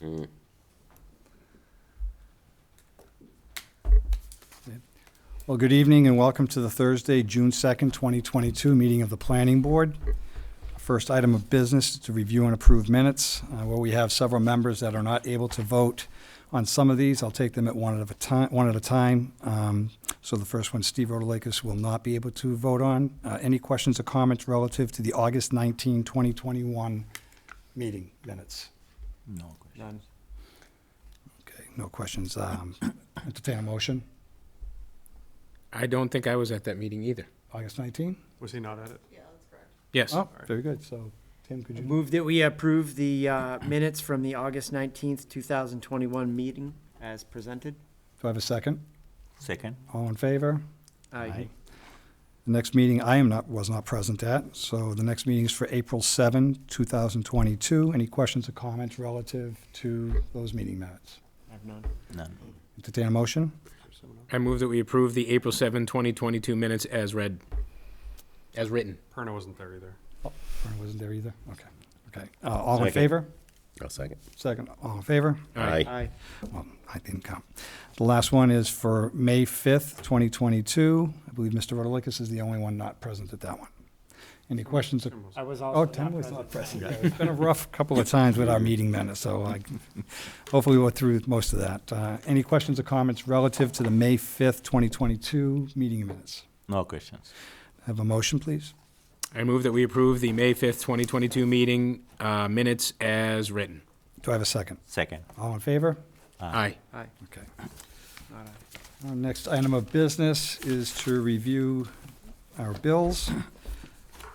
Well, good evening and welcome to the Thursday, June 2nd, 2022 meeting of the Planning Board. First item of business is to review and approve minutes. Where we have several members that are not able to vote on some of these, I'll take them at one at a time. So the first one, Steve Rotalakis, will not be able to vote on. Any questions or comments relative to the August 19, 2021 meeting minutes? No question. None. Okay, no questions. Entertain a motion. I don't think I was at that meeting either. August 19? Was he not at it? Yes. Oh, very good. So, Tim, could you? Move that we approve the minutes from the August 19th, 2021 meeting as presented. Do I have a second? Second. All in favor? Aye. The next meeting I was not present at, so the next meeting is for April 7, 2022. Any questions or comments relative to those meeting minutes? I have none. None. Entertain a motion? I move that we approve the April 7, 2022 minutes as read, as written. Perna wasn't there either. Or wasn't there either? Okay. All in Second. favor? I'll second. Second. All in favor? Aye. Aye. Well, I didn't count. The last one is for May 5th, 2022. I believe Mr. Rotalakis is the only one not present at that one. Any questions? Tim was- I was Oh, also Tim not was present. not present. Yeah, It's been a rough couple of times with our meeting minutes, so hopefully we're through most of that. Any questions or comments relative to the May 5th, 2022 meeting minutes? No questions. Have a motion, please? I move that we approve the May 5th, 2022 meeting minutes as written. Do I have a second? Second. All in favor? Aye. Aye. Okay. Not aye. Our next item of business is to review our bills.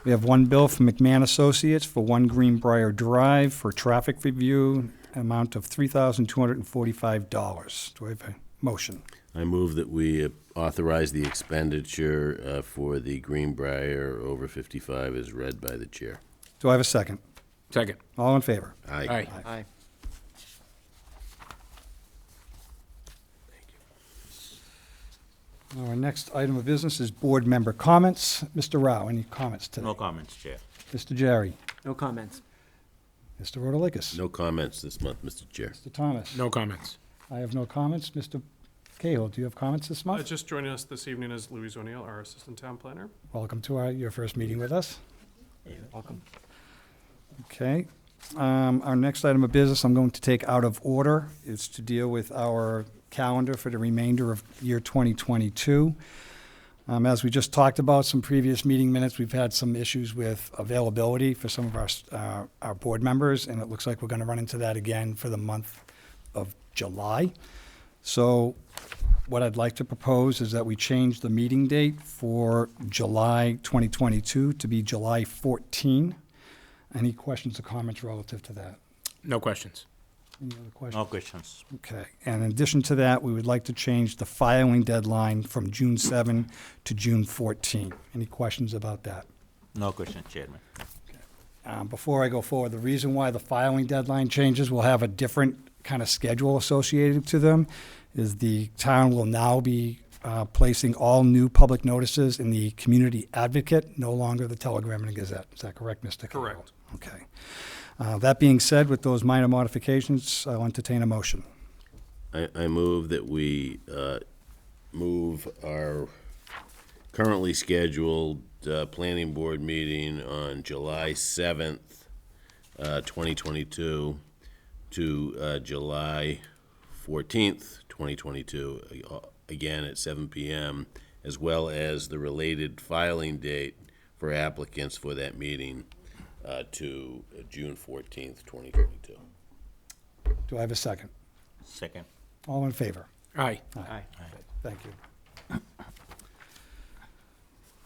We have one bill from McMahon Associates for 1 Greenbrier Drive for traffic review, amount of $3,245. Do I have a motion? I move that we authorize the expenditure for the Greenbrier over 55 as read by the chair. Do I have a second? Second. All in favor? Aye. Aye. Aye. Our next item of business is board member comments. Mr. Rao, any comments today? No comments, Chair. Mr. Jerry? No comments. Mr. Rotalakis? No comments this month, Mr. Chair. Mr. Thomas? No comments. I have no comments. Mr. Cahill, do you have comments this month? Just joining us this evening is Louise O'Neill, our Assistant Town Planner. Welcome to your first meeting with us. Welcome. Okay. Our next item of business I'm going to take out of order is to deal with our calendar for the remainder of year 2022. As we just talked about some previous meeting minutes, we've had some issues with availability for some of our board members, and it looks like we're going to run into that again for the month of July. So what I'd like to propose is that we change the meeting date for July 2022 to be July 14. Any questions or comments relative to that? No questions. Any other questions? No questions. Okay. And in addition to that, we would like to change the filing deadline from June 7 to June 14. Any questions about that? No questions, Chairman. Before I go forward, the reason why the filing deadline changes will have a different kind of schedule associated to them is the town will now be placing all new public notices in the Community Advocate, no longer the Telegram and Gazette. Is that correct, Mr. Cahill? Correct. Okay. That being said, with those minor modifications, I'll entertain a motion. I move that we move our currently scheduled planning board meeting on July 7th, 2022 to July 14th, 2022, again at 7 p.m., as well as the related filing date for applicants for that meeting to June 14th, 2022. Do I have a second? Second. All in favor? Aye. Aye. Thank you.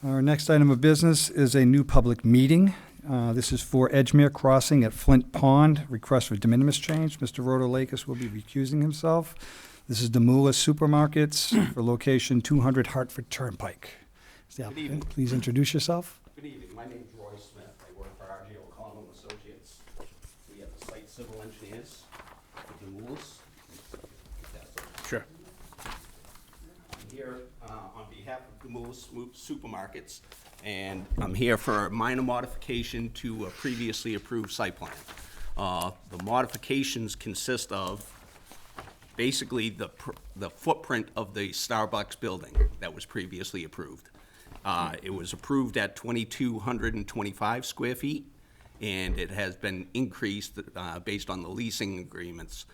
Our next item of business is a new public meeting. This is for Edgemere Crossing at Flint Pond, request for de minimis change. Mr. Rotalakis will be recusing himself. This is Demoulas Supermarkets for location 200 Hartford Turnpike. Is the applicant, please introduce yourself. Good evening, my name is Roy Smith, I work for R.J. O'Connell and Associates. We have the site civil engineers for Demoulas. Sure. I'm here on behalf of Demoulas Supermarkets, and I'm here for a minor modification to a previously approved site plan. The modifications consist of basically the footprint of the Starbucks building that was previously approved. It was approved at 2,225 square feet, and it has been increased based on the leasing agreements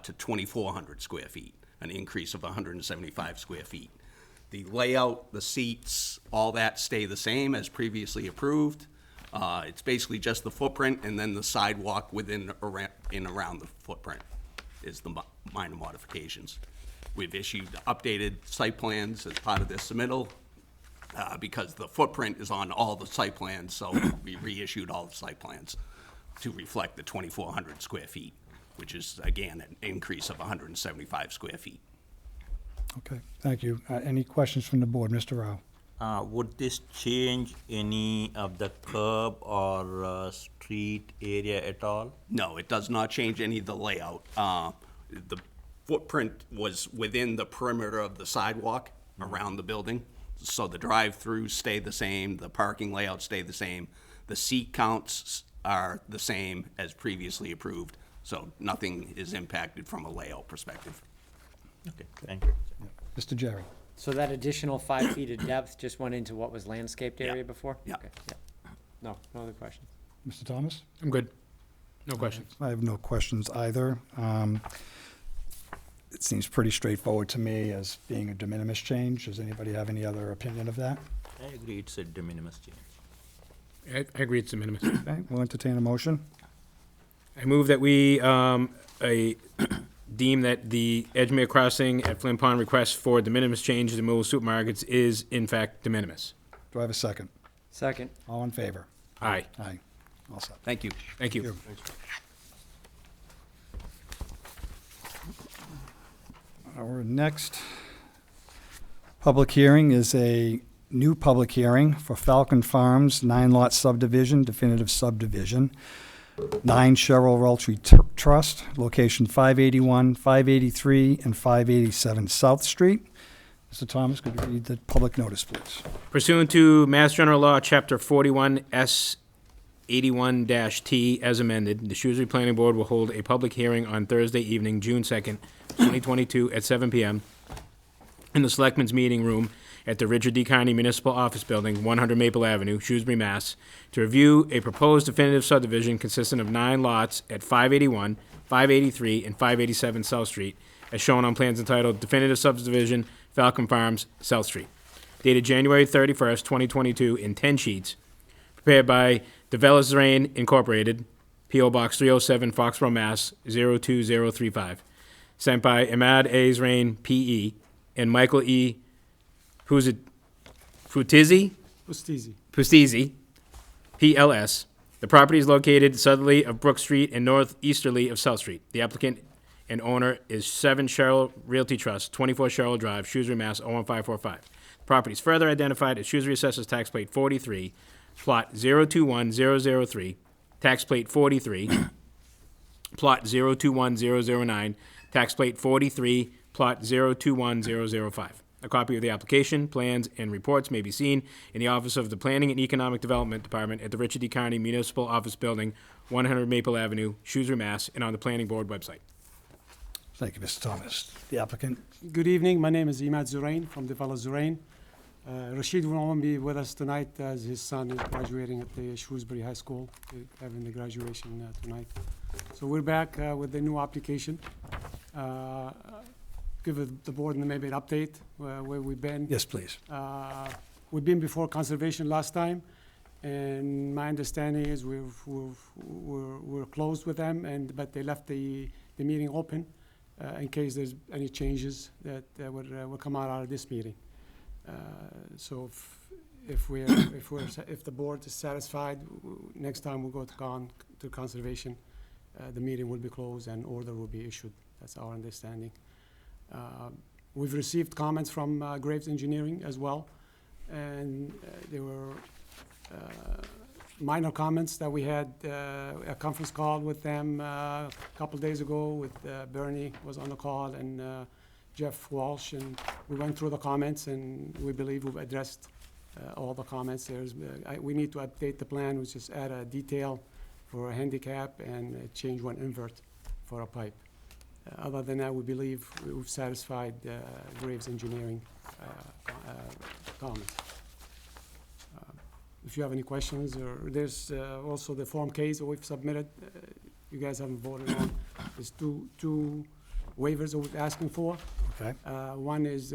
to 2,400 square feet, an increase of 175 square feet. The layout, the seats, all that stay the same as previously approved. It's basically just the footprint, and then the sidewalk within around the footprint is the minor modifications. We've issued updated site plans as part of this submittal because the footprint is on all the site plans, so we reissued all the site plans to reflect the 2,400 square feet, which is, again, an increase of 175 square feet. Okay, thank you. Any questions from the board? Mr. Rao? Would this change any of the curb or street area at all? No, it does not change any of the layout. The footprint was within the perimeter of the sidewalk around the building, so the drive-throughs stay the same, the parking layouts stay the same, the seat counts are the same as previously approved, so nothing is impacted from a layout perspective. Okay, thank you. Mr. Jerry? So that additional 5 feet of depth just went into what was landscaped Yeah. area before? Yeah. Okay, yeah. No other questions. Mr. Thomas? I'm good. No questions. I have no questions either. It seems pretty straightforward to me as being a de minimis change. Does anybody have any other opinion of that? I agree, it's a de minimis change. I agree it's de minimis. Okay, we'll entertain a motion. I move that we deem that the Edgemere Crossing at Flint Pond request for de minimis change to mobile supermarkets is in fact de minimis. Do I have a second? Second. All in favor? Aye. Aye. All set. Thank you. Thank you. Our next public hearing is a new public hearing for Falcon Farms 9-lot subdivision, definitive subdivision. 9 Cheryl Roultree Trust, location 581, 583, and 587 South Street. Mr. Thomas, could you read the public notice, please? Pursuant to Mass General Law, Chapter 41, S. 81-T, as amended, the Shrewsbury Planning Board will hold a public hearing on Thursday evening, June 2nd, 2022, at 7 p.m. in the Selectmen's Meeting Room at the Richard D. Carney Municipal Office Building, 100 Maple Avenue, Shrewsbury, Mass., to review a proposed definitive subdivision consisting of 9 lots at 581, 583, and 587 South Street, as shown on plans entitled Definitive Subdivision, Falcon Farms, South Street, dated January 31st, 2022, in 10 sheets, prepared by Developers Rain Incorporated, P.O. Box 307, Foxborough, Mass. 02035. Sent by Ahmad A. Rain, P.E., and Michael E. Pustizzi, P.L.S. The property is located southerly of Brook Street and northeasterly of South Street. The applicant and owner is 7 Cheryl Realty Trust, 24 Cheryl Drive, Shrewsbury, Mass. 01545. The property is further identified as Shrewsbury Assessors Tax Plate 43, Plot 021003, Tax Plate 43, Plot 021009, Tax Plate 43, Plot 021005. A copy of the application, plans, and reports may be seen in the office of the Planning and Economic Development Department at the Richard D. Carney Municipal Office Building, 100 Maple Avenue, Shrewsbury, Mass., and on the Planning Board website. Thank you, Mr. Thomas. The applicant? Good evening. My name is Imad Zurain from Developers Zurain. Rashid will only be with us tonight as his son is graduating at the Shrewsbury High School, having the graduation tonight. So we're back with the new application. Give the board maybe an update where we've been. Yes, please. We've been before conservation last time, and my understanding is we're closed with them, but they left the meeting open in case there's any changes that will come out of this meeting. So if the board is satisfied, next time we'll go to conservation, the meeting will be closed and order will be issued. That's our understanding. We've received comments from Graves Engineering as well, and there were minor comments that we had a conference call with them a couple days ago with Bernie was on the call and Jeff Walsh, and we went through the comments and we believe we've addressed all the comments. We need to update the plan, which is add a detail for a handicap and change one invert for a pipe. Other than that, we believe we've satisfied Graves Engineering comments. If you have any questions, or there's also the Form Ks that we've submitted, you guys haven't voted on. There's two waivers that we're asking for. Okay. One is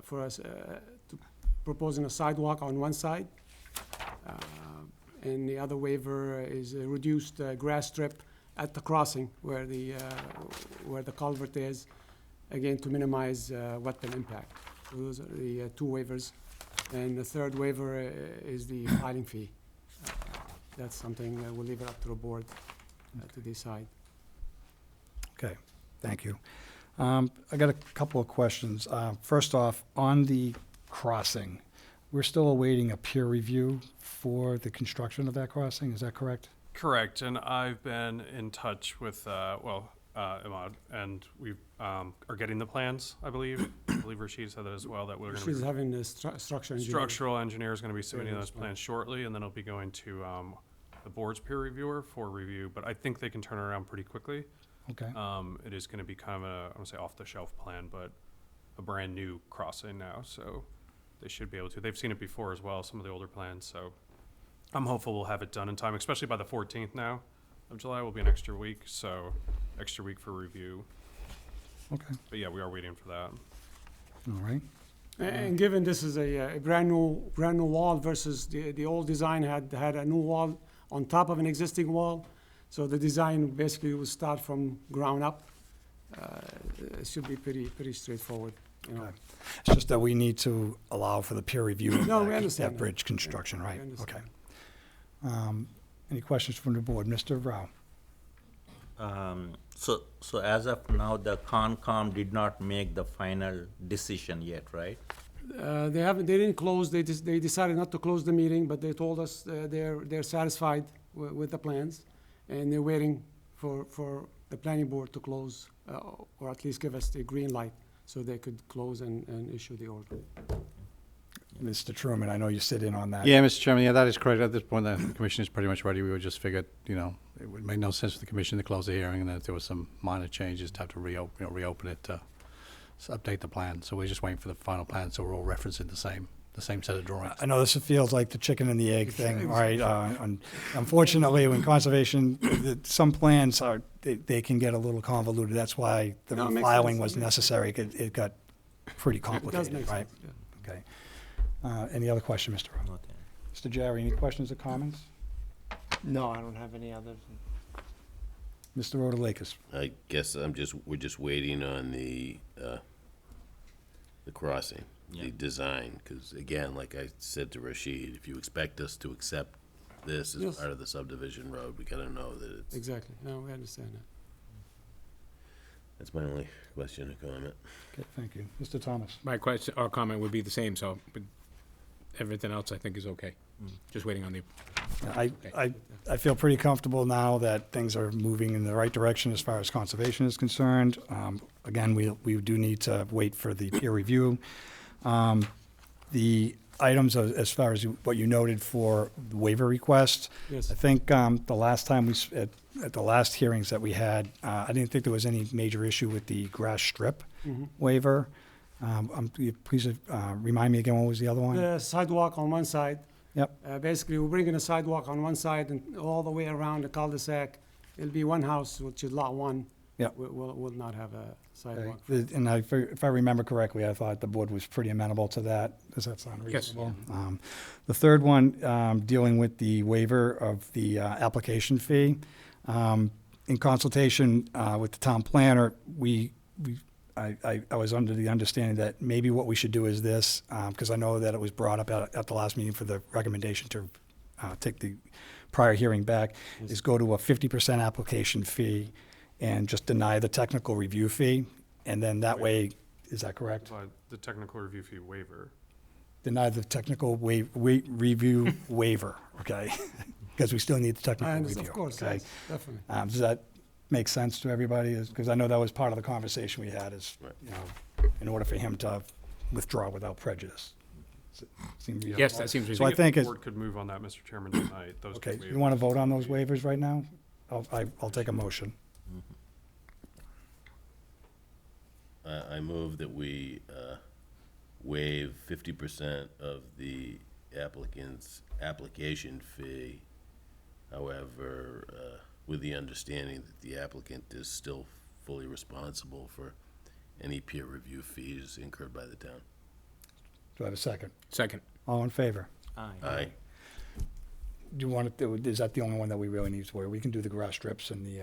for us proposing a sidewalk on one side, and the other waiver is a reduced grass strip at the crossing where the culvert is, again, to minimize wetland impact. So those are the two waivers. And the third waiver is the filing fee. That's something we'll leave it up to the board to decide. Okay, thank you. I got a couple of questions. First off, on the crossing, we're still awaiting a peer review for the construction of that crossing, is that correct? Correct, and I've been in touch with, Imad, and we are getting the plans, I believe. I believe Rashid said that as well, that we're going to She's be. having the structure engineer. Structural engineer is going to be submitting Yeah, those plans shortly, and then it'll be going to the board's peer reviewer for review, but I think they can turn it around pretty quickly. Okay, It is going to be kind of I don't want to say off-the-shelf plan, but a brand-new crossing now, so they should be able to. They've seen it before as well, some of the older plans, so I'm hopeful we'll have it done in time, especially by the 14th now of July will be an extra week, so extra week for review. okay, But yeah, we are waiting for that. all right. And given this is a brand new wall versus the old design had a new wall on top of an existing wall, so the design basically will start from ground up. It should be pretty straightforward, you know. Okay. It's just that we need to allow for the peer review of No, we that understand that. bridge construction, Yeah, right? we understand. Okay. Any questions from the board? Mr. Rao? So as of now, the Concom did not make the final decision yet, right? They didn't close, they decided not to close the meeting, but they told us they're satisfied with the plans, and they're waiting for the planning board to close, or at least give us the green light, so they could close and issue the order. Mr. Truman, I know you sit in on that. Yeah, Mr. Chairman, yeah, that is correct. At this point, the commission is pretty much ready. We would just figured, it would make no sense for the commission to close the hearing, and then if there was some minor changes, to have to reopen it to update the plan. So we're just waiting for the final plan, so we're all referencing the same set of drawings. I know this feels like the chicken and the egg thing, right? Unfortunately, when conservation, some plans they can get a little convoluted. That's why the No, it makes filing sense. was necessary. It got pretty It does complicated, make right? sense, yeah. Okay. Any other question, Mr. Rao? Nothing. Mr. Jerry, any questions or comments? No, I don't have any others. Mr. Rotalakis? I guess we're just waiting on the crossing, Yeah. the design, because again, like I said to Rashid, if you expect us to accept this as Yes. part of the subdivision road, we gotta know that it's, Exactly, no, we understand that. that's my only question or comment. Okay, thank you. Mr. Thomas? My question or comment would be the same, so, but everything else I think is okay. Just waiting on the, I feel pretty comfortable now that things are moving in the right direction as far as conservation is concerned. Again, we do need to wait for the peer review. The items as far as what you noted for the waiver request, Yes. I think the last time at the last hearings that we had, I didn't think there was any major issue with the grass strip waiver. Please remind me again, what was the other one? The sidewalk on one side. Yep. Basically, we're bringing a sidewalk on one side and all the way around the cul-de-sac. It'll be one house, which is lot one. Yep. We'll not have a sidewalk. And if I remember correctly, I thought the board was pretty amenable to that. Does that sound Yes. reasonable? The third one, dealing with the waiver of the application fee. In consultation with the town planner, I was under the understanding that maybe what we should do is this, because I know that it was brought up at the last meeting for the recommendation to take the prior hearing back, is go to a 50% application fee and just deny the technical review fee, and then that way, is that correct? But the technical review fee waiver. Deny the technical review waiver, okay? Because we still need the I technical understand, review. of course, okay? yes, definitely. Does that make sense to everybody? Because I know that was part of the conversation we had is, Right. in order for him to withdraw without prejudice. Seem reasonable? Yes, that seems So I reasonable. think the it's, board could move on that, Mr. Chairman, tonight. Those okay, two you want to waivers. vote on those waivers right now? I'll take a motion. I move that we waive 50% of the applicant's application fee. However, with the understanding that the applicant is still fully responsible for any peer review fees incurred by the town. Do I have a second? Second. All in favor? Aye. Do you want to, is that the only one that we really need to waive? We can do the grass strips and the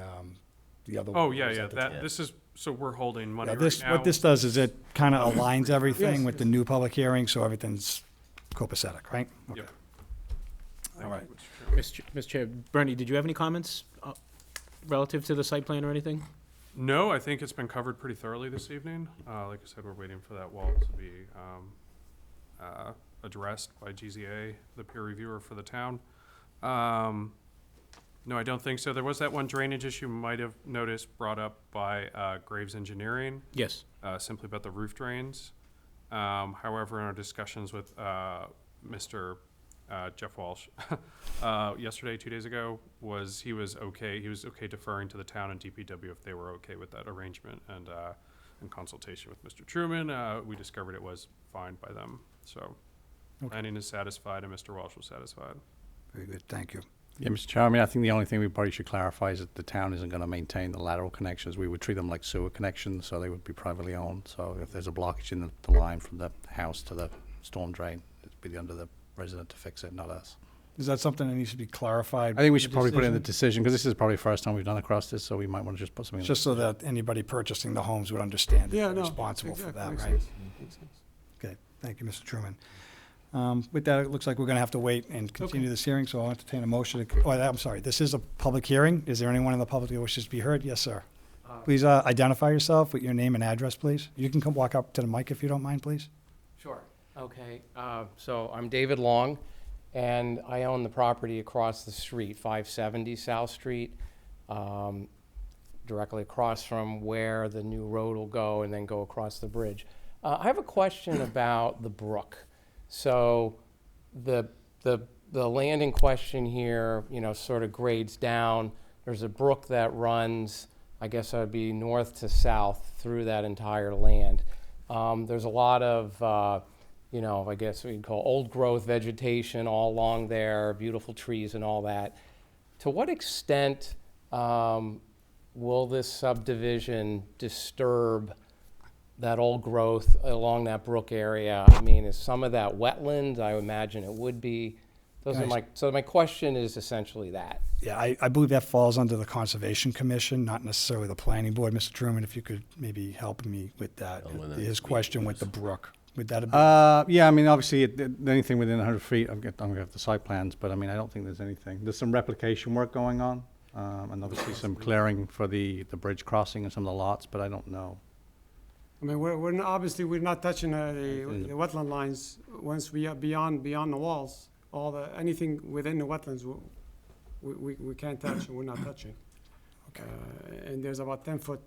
other. Oh, yeah, waivers yeah, at the that, Yeah. this is, so we're holding money Yeah, right this, now. what this does is it kind of aligns everything Yes, with the yes. new public hearing, so everything's copacetic, right? Okay. Yep. All Thank right. you, Mr. Chairman. Mr. Chair, Bernie, did you have any comments relative to the site plan or anything? No, I think it's been covered pretty thoroughly this evening. Like I said, we're waiting for that wall to be addressed by GZA, the peer reviewer for the town. No, I don't think so. There was that one drainage issue, might have noticed, brought up by Graves Engineering, Yes. simply about the roof drains. However, in our discussions with Mr. Jeff Walsh yesterday, 2 days ago, he was okay deferring to the town and DPW if they were okay with that arrangement, and in consultation with Mr. Truman, we discovered it was fine by them. So planning is satisfied and Mr. Walsh was satisfied. Very good, thank you. Yeah, Mr. Chair, I mean, I think the only thing we probably should clarify is that the town isn't going to maintain the lateral connections. We would treat them like sewer connections, so they would be privately owned. So if there's a blockage in the line from the house to the storm drain, it'd be under the resident to fix it, not us. Is that something that needs to be clarified? I think we in should the probably put it in the decision? decision, because this is probably the first time we've done across this, so we might want to just put something. Just so that anybody purchasing the homes would understand that Yeah, they're no. responsible for exactly, that, makes right? sense, makes sense. Okay, thank you, Mr. Truman. With that, it looks like we're going to have to wait and continue this hearing, so I'll entertain a motion to, I'm sorry, this is a public hearing. Is there anyone in the public that wishes to be heard? Yes, sir. Please identify yourself with your name and address, please. You can come walk up to the mic if you don't mind, please. Sure. Okay. So I'm David Long, and I own the property across the street, 570 South Street, directly across from where the new road will go and then go across the bridge. I have a question about the brook. So the land in question here, sort of grades down. There's a brook that runs, I guess that would be north to south through that entire land. There's a lot of, I guess we'd call old growth vegetation all along there, beautiful trees and all that. To what extent will this subdivision disturb that old growth along that brook area? I mean, is some of that wetland? I imagine it would be. So my question is essentially that. Yeah, I believe that falls under the Conservation Commission, not necessarily the Planning Board. Mr. Truman, if you could maybe help me with that. when that His question with the brook. Would that have been? Yeah, I mean, obviously, anything within 100 feet, I'm going to have the site plans, but I mean, I don't think there's anything. There's some replication work going on, and obviously some clearing for the bridge crossing and some of the lots, but I don't know. I mean, obviously, we're not touching the wetland lines once we are beyond the walls. Anything within the wetlands, we can't touch, and we're not touching. Okay. And there's about 10-foot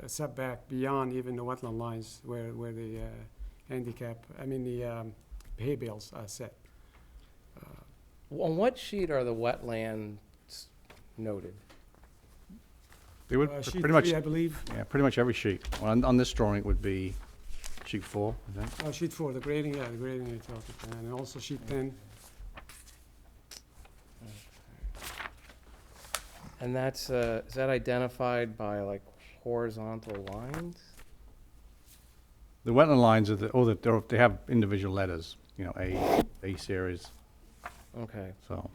setback beyond even the wetland lines where the the hay bales are set. On what sheet are the wetlands noted? They would Sheet pretty much, 3, I believe. yeah, pretty much every sheet. On this drawing, it would be sheet 4, I think. Sheet 4, the grading you're talking about, and also sheet 10. And that's, is that identified by like horizontal lines? The wetland lines are they have individual letters, A series, Okay, so.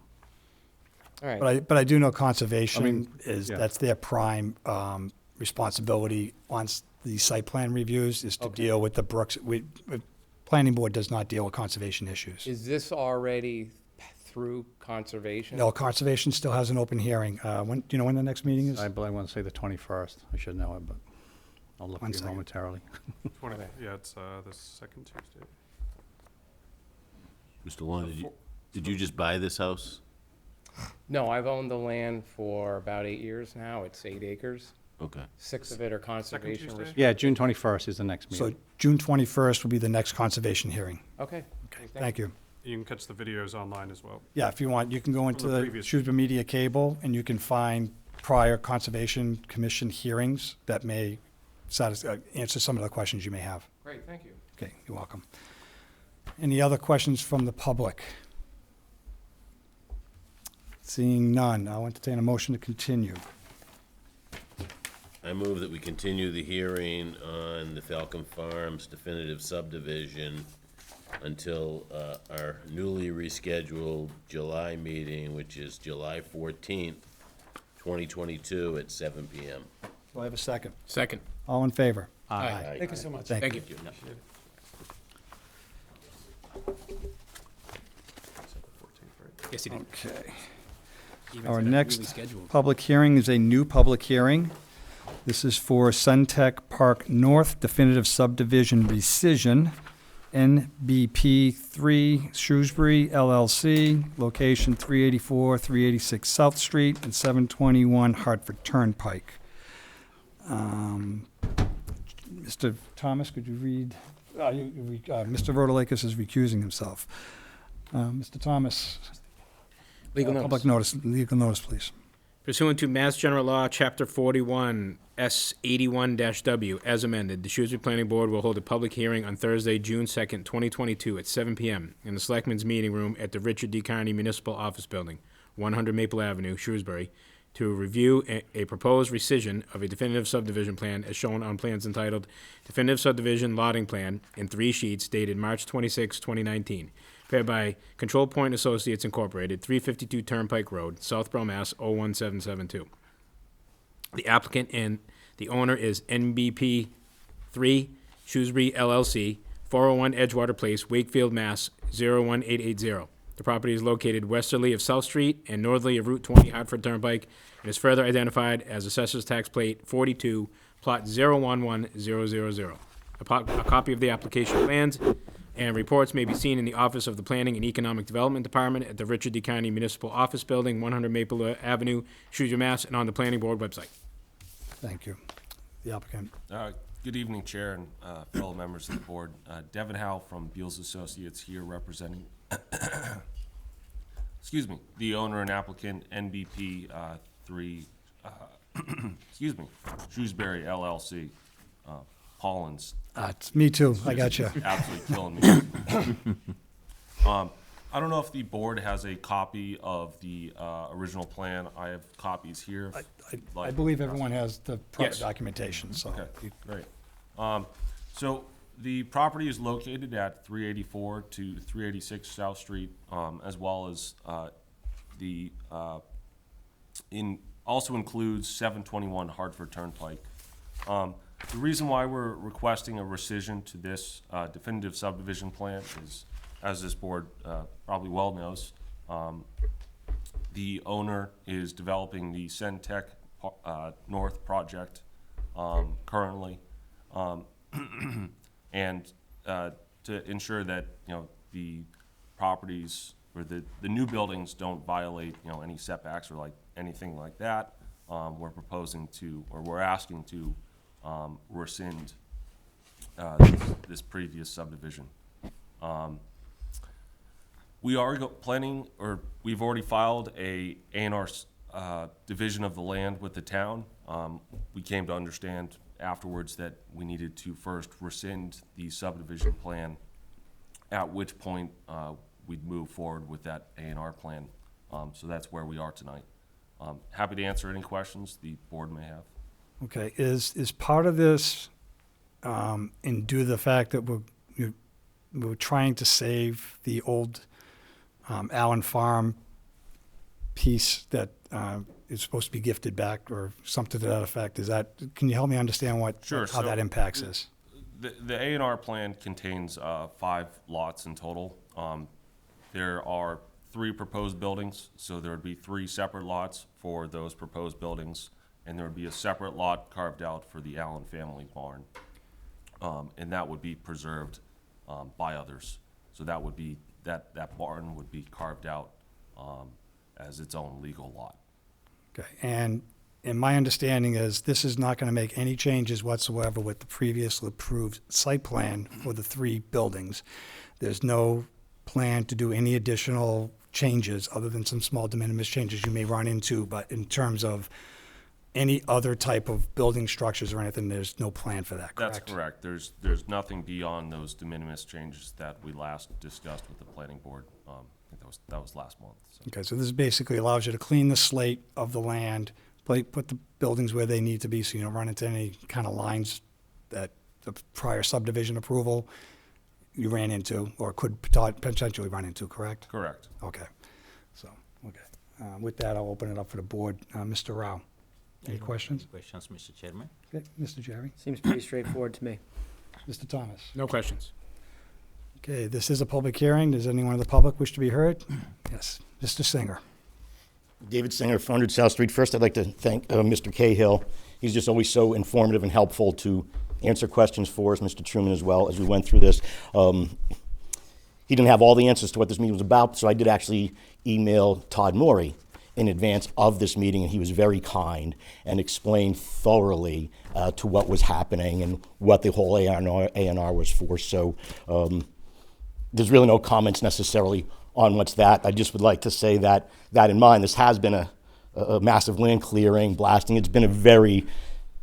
all right. But I do know Conservation mean, is, yeah. that's their prime responsibility on the site plan reviews, is to Okay. deal with the brooks. Planning Board does not deal with conservation issues. Is this already through conservation? No, Conservation still has an open hearing. Do you know when the next meeting is? I want to say the 21st. I should know it, but I'll look One for you second. momentarily. 20, yeah, it's the second Tuesday. Mr. Long, did you just buy this house? No, I've owned the land for about 8 years now. It's 8 acres. Okay. 6 of it are conservation. Tuesday? Yeah, June 21st is the next So meeting. June 21st will be the next Conservation hearing. Okay. Okay. Thank you. You can catch the videos online as well. Yeah, if you want, you can go into the the previous- Shrewsbury Media Cable, and you can find prior Conservation Commission hearings that may answer some of the questions you may have. Great, thank you. Okay, you're welcome. Any other questions from the public? Seeing none, I'll entertain a motion to continue. I move that we continue the hearing on the Falcon Farms definitive subdivision until our newly rescheduled July meeting, which is July 14th, 2022 at 7 PM. Do I have a second? Second. All in favor? Aye. Thank you so much. Thank you. Thank you. Yes, he did. Okay. Even Our said that next newly scheduled. public hearing is a new public hearing. This is for Suntech Park North definitive subdivision rescission, NBP 3 Shrewsbury LLC, location 384, 386 South Street, and 721 Hartford Turnpike. Mr. Thomas, could you read? Mr. Rotalakis is recusing himself. Mr. Thomas. Legal Public notice. legal notice, please. Pursuant to Mass General Law, Chapter 41, S 81-W, as amended, the Shrewsbury Planning Board will hold a public hearing on Thursday, June 2nd, 2022, at 7 p.m. in the Selectmen's Meeting Room at the Richard D. Carney Municipal Office Building, 100 Maple Avenue, Shrewsbury, to review a proposed rescission of a definitive subdivision plan as shown on plans entitled Definitive Subdivision Lotting Plan in 3 sheets dated March 26, 2019. Prepared by Control Point Associates Incorporated, 352 Turnpike Road, Southborough, Mass. 01772. The applicant and the owner is NBP 3 Shrewsbury LLC, 401 Edgewater Place, Wakefield, Mass. 01880. The property is located westerly of South Street and northerly of Route 20 Hartford Turnpike, and is further identified as Assessor's Tax Plate 42, Plot 011000. A copy of the application plans and reports may be seen in the office of the Planning and Economic Development Department at the Richard D. Carney Municipal Office Building, 100 Maple Avenue, Shrewsbury, Mass., and on the Planning Board website. Thank you. The applicant. Good evening, Chair and fellow members of the board. Devin Howe from Beals Associates here representing, excuse me, the owner and applicant, NBP 3, excuse me, Shrewsbury LLC. Paulins. It's me too. I got you. Absolutely killing me. I don't know if the board has a copy of the original plan. I have copies here. I believe everyone has the proper Yes. documentation, so. Okay, great. So the property is located at 384 to 386 South Street, as well as also includes 721 Hartford Turnpike. The reason why we're requesting a rescission to this definitive subdivision plan is, as this board probably well knows, the owner is developing the Suntech North project currently, and to ensure that the properties or the new buildings don't violate any setbacks or anything like that, we're asking to rescind this previous subdivision. We are planning, or we've already filed a A&R division of the land with the town. We came to understand afterwards that we needed to first rescind the subdivision plan, at which point we'd move forward with that A&R plan. So that's where we are tonight. Happy to answer any questions the board may have. Okay, is part of this in due to the fact that we're trying to save the old Allen Farm piece that is supposed to be gifted back or something to that effect? Can you help me understand Sure. how that impacts this? The A&R plan contains 5 lots in total. There are 3 proposed buildings, so there would be 3 separate lots for those proposed buildings, and there would be a separate lot carved out for the Allen family barn, and that would be preserved by others. So that would be that barn would be carved out as its own legal lot. Okay, and my understanding is this is not going to make any changes whatsoever with the previously approved site plan for the 3 buildings. There's no plan to do any additional changes, other than some small de minimis changes you may run into, but in terms of any other type of building structures or anything, there's no plan for that, correct? That's correct. There's nothing beyond those de minimis changes that we last discussed with the planning board. I think that was last month. So. Okay, so this basically allows you to clean the slate of the land, put the buildings where they need to be, so you don't run into any kind of lines that the prior subdivision approval you ran into, or could potentially run into, correct? Correct. Okay, so, okay. With that, I'll open it up for the board. Mr. Rao, any questions? Questions, Mr. Chairman? Okay, Mr. Jerry? Seems pretty straightforward to me. Mr. Thomas? No questions. Okay, this is a public hearing. Does anyone in the public wish to be heard? Yes, Mr. Singer. David Singer, 400 South Street. First, I'd like to thank Mr. Cahill. He's just always so informative and helpful to answer questions for us, Mr. Truman as well, as we went through this. He didn't have all the answers to what this meeting was about, so I did actually email Todd Morey in advance of this meeting, and he was very kind and explained thoroughly to what was happening and what the whole A&R was for. So there's really no comments necessarily on what's that. I just would like to say that in mind, this has been a massive land clearing, blasting. It's been a very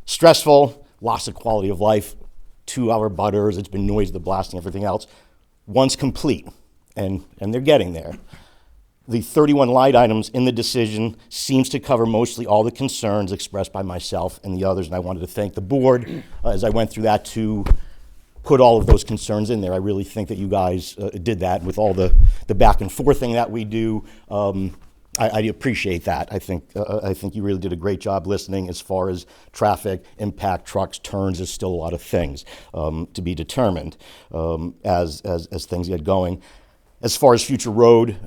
stressful, loss of quality of life to our butters. It's been noise, the blasting, everything else. Once complete, and they're getting there. The 31 light items in the decision seems to cover mostly all the concerns expressed by myself and the others, and I wanted to thank the board as I went through that to put all of those concerns in there. I really think that you guys did that with all the back and forthing that we do. I appreciate that. I think you really did a great job listening. As far as traffic, impact, trucks, turns, there's still a lot of things to be determined as things get going. As far as future road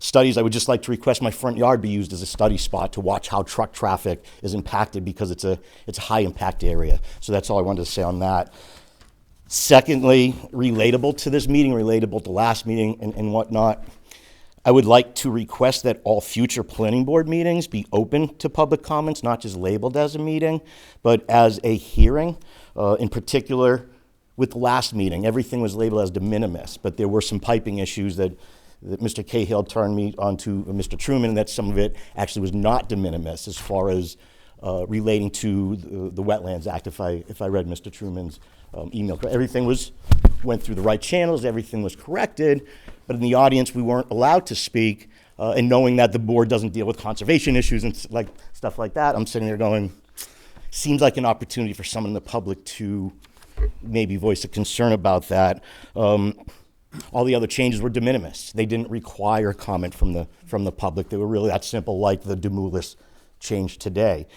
studies, I would just like to request my front yard be used as a study spot to watch how truck traffic is impacted, because it's a high impact area. So that's all I wanted to say on that. Secondly, relatable to this meeting, relatable to last meeting and whatnot, I would like to request that all future planning board meetings be open to public comments, not just labeled as a meeting, but as a hearing. In particular, with the last meeting, everything was labeled as de minimis, but there were some piping issues that Mr. Cahill turned me on to Mr. Truman, and that some of it actually was not de minimis as far as relating to the Wetlands Act, if I read Mr. Truman's email. Everything went through the right channels, everything was corrected, but in the audience we weren't allowed to speak, and knowing that the board doesn't deal with conservation issues and stuff like that, I'm sitting there going, seems like an opportunity for someone in the public to maybe voice a concern about that. All the other changes were de minimis. They didn't require comment from the public. They were really that simple, like the Demoulas change today.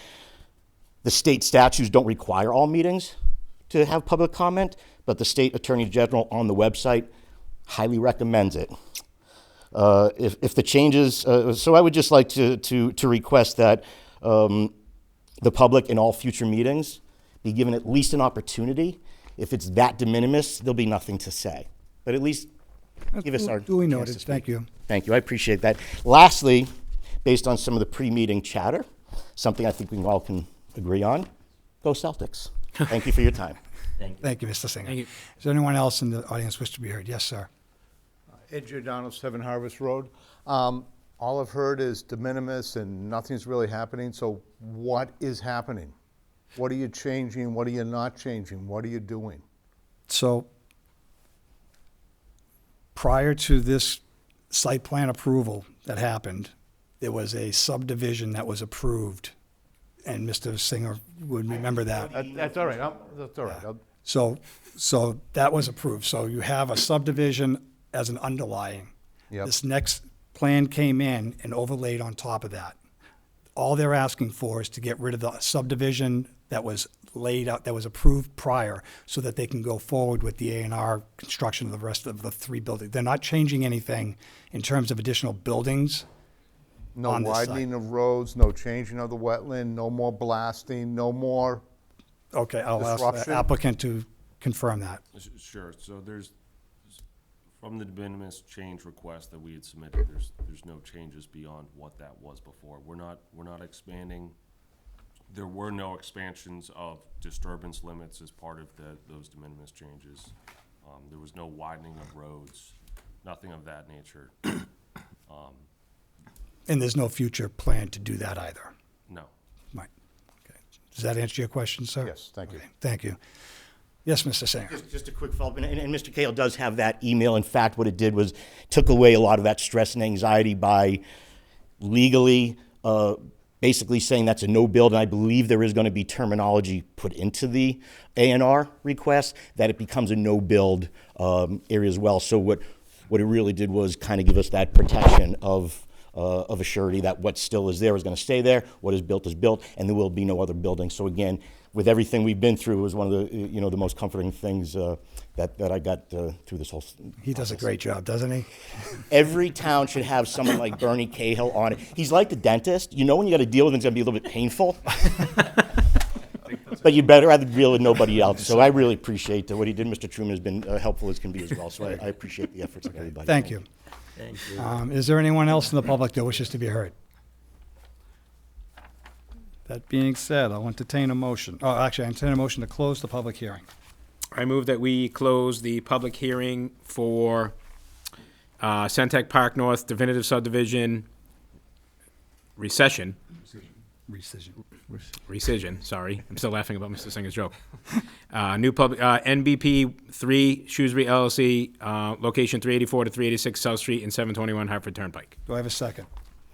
The state statutes don't require all meetings to have public comment, but the state attorney general on the website highly recommends it. If the changes, so I would just like to request that the public in all future meetings be given at least an opportunity. If it's that de minimis, there'll be nothing to say. But at least give us our Duly chance noted. to speak. Thank you. Thank you. I appreciate that. Lastly, based on some of the pre-meeting chatter, something I think we all can agree on, go Celtics. Thank you for your time. Thank you, Mr. Singer. Thank you. Is there anyone else in the audience wish to be heard? Yes, sir. Ed Giordano, 7 Harvest Road. All I've heard is de minimis and nothing's really happening. So what is happening? What are you changing? What are you not changing? What are you doing? So prior to this site plan approval that happened, there was a subdivision that was approved, and Mr. Singer would remember that. That's all right. That's all right. So that was approved. So you have a subdivision as an underlying. Yep. This next plan came in and overlaid on top of that. All they're asking for is to get rid of the subdivision that was laid out, that was approved prior, so that they can go forward with the A&R construction of the rest of the 3 buildings. They're not changing anything in terms of additional buildings. No on this site. widening of roads, no changing of the wetland, no more blasting, no more. Okay, I'll ask Disruption? the applicant to confirm that. Sure. So from the de minimis change request that we had submitted, there's no changes beyond what that was before. We're not expanding. There were no expansions of disturbance limits as part of those de minimis changes. There was no widening of roads. nothing of that nature. And there's no future plan to do that either? No. Right. Okay. Does that answer your question, sir? Yes, thank you. Okay, thank you. Yes, Mr. Singer? Just a quick follow-up, and Mr. Cahill does have that email. In fact, what it did was took away a lot of that stress and anxiety by legally basically saying that's a no build, and I believe there is going to be terminology put into the A&R request that it becomes a no build area as well. So what it really did was kind of give us that protection of a surety that what still is there is going to stay there, what is built, and there will be no other building. So again, with everything we've been through, it was one of the, the most comforting things that I got through this whole He does a great job, doesn't he? Every town should have someone like Bernie Cahill on it. He's like the dentist. You know when you got to deal with it, it's going to be a little bit painful. But you'd better rather deal with nobody else. So I really appreciate what he did. Mr. Truman has been helpful as can be as well. So I appreciate the efforts of everybody. Thank you. Thank you. Is there anyone else in the public that wishes to be heard? That being said, I'll entertain a motion. Oh, actually, I entertain a motion to close the public hearing. I move that we close the public hearing for Centec Park North definitive subdivision rescission, sorry. I'm still laughing about Mr. Singer's joke. New public, NBP 3, Shrewsbury LLC, location 384 to 386 South Street and 721 Hartford Turnpike. Do I have a second?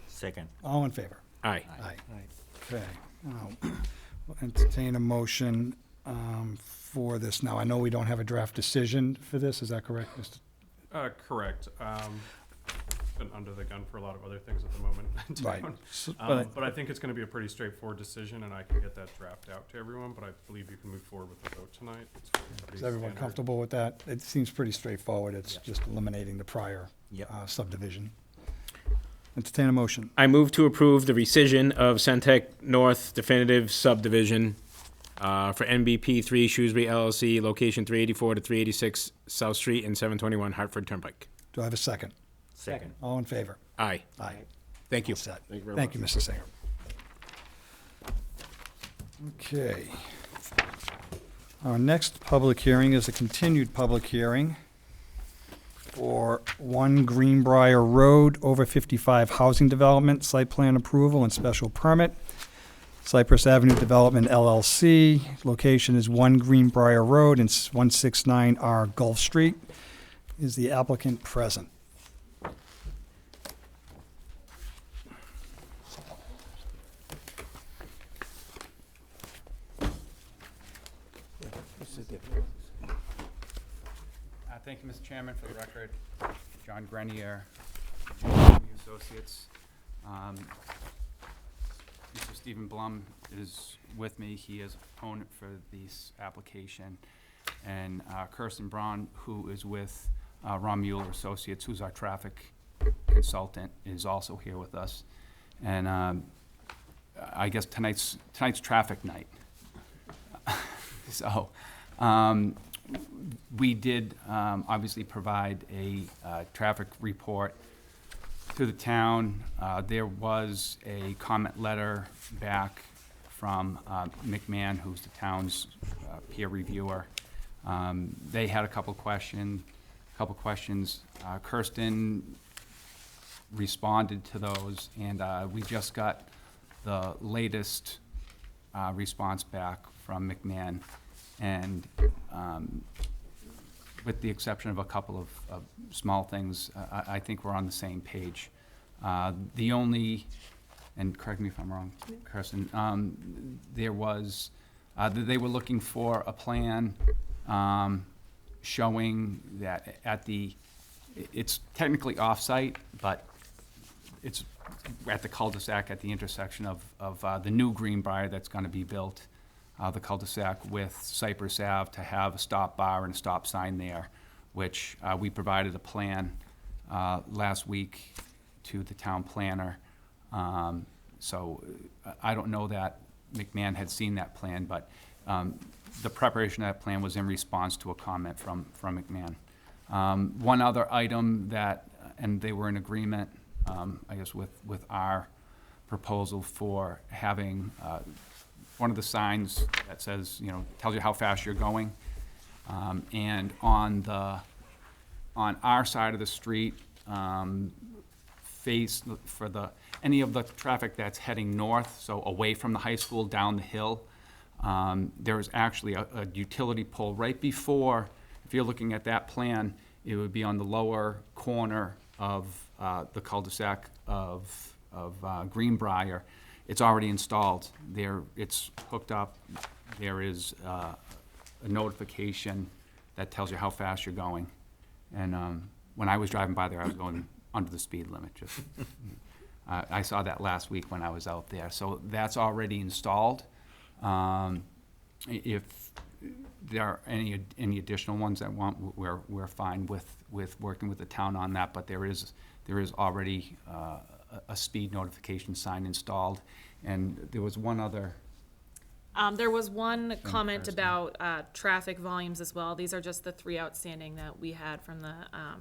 Second. All in favor? Aye. Aye. Okay. Now, we'll entertain a motion for this. Now, I know we don't have a draft decision for this. Is that correct, Mr.? Correct. Been under the gun for a lot of other things at the moment in town. Right. So, But I think it's going to be a pretty straightforward decision, and I can get that draft out to everyone, but I believe you can move forward with the vote tonight. It's pretty Is everyone standard. comfortable with that? It seems pretty straightforward. It's just eliminating the prior Yep. subdivision. Entertain a motion. I move to approve the rescission of Centec North definitive subdivision for NBP 3 Shrewsbury LLC, location 384 to 386 South Street and 721 Hartford Turnpike. Do I have a second? Second. All in favor? Aye. Aye. Thank you. All set. Thank you very Thank you, Mr. Singer. Okay. Our next public hearing is a continued public hearing for 1 Greenbrier Road, over 55 housing development, site plan approval and special permit. Cyprus Avenue Development LLC, location is 1 Greenbrier Road and 169R Gulf Street. Is the applicant present? Thank you, Mr. Chairman. For the record, John Grenier, Associates. Mr. Stephen Blum is with me. He is opponent for this application. And Kirsten Braun, who is with Ron Mueller Associates, who's our traffic consultant, is also here with us. And I guess tonight's traffic night. So, we did obviously provide a traffic report to the town. There was a comment letter back from McMahon, who's the town's peer reviewer. They had a couple questions. Kirsten responded to those, and we just got the latest response back from McMahon. And with the exception of a couple of small things, I think we're on the same page. The only, and correct me if I'm wrong, Kirsten, there was, they were looking for a plan showing that at the, it's technically off-site, but it's at the cul-de-sac at the intersection of the new Greenbrier that's going to be built. The cul-de-sac with Cyprus Ave to have a stop bar and a stop sign there, which we provided a plan last week to the town planner. So I don't know that McMahon had seen that plan, but the preparation of that plan was in response to a comment from McMahon. One other item that, and they were in agreement, I guess, with our proposal for having one of the signs that says, tells you how fast you're going. And on on our side of the street, face for any of the traffic that's heading north, so away from the high school, down the hill. There is actually a utility pole right before, if you're looking at that plan, it would be on the lower corner of the cul-de-sac of Greenbrier. It's already installed. It's hooked up. There is a notification that tells you how fast you're going. And when I was driving by there, I was going under the speed limit. Just I saw that last week when I was out there. So that's already installed. If there are any additional ones that we're fine with working with the town on that. But there is already a speed notification sign installed. And there was one other. There was one comment about traffic volumes as well. These are just the 3 outstanding that we had from the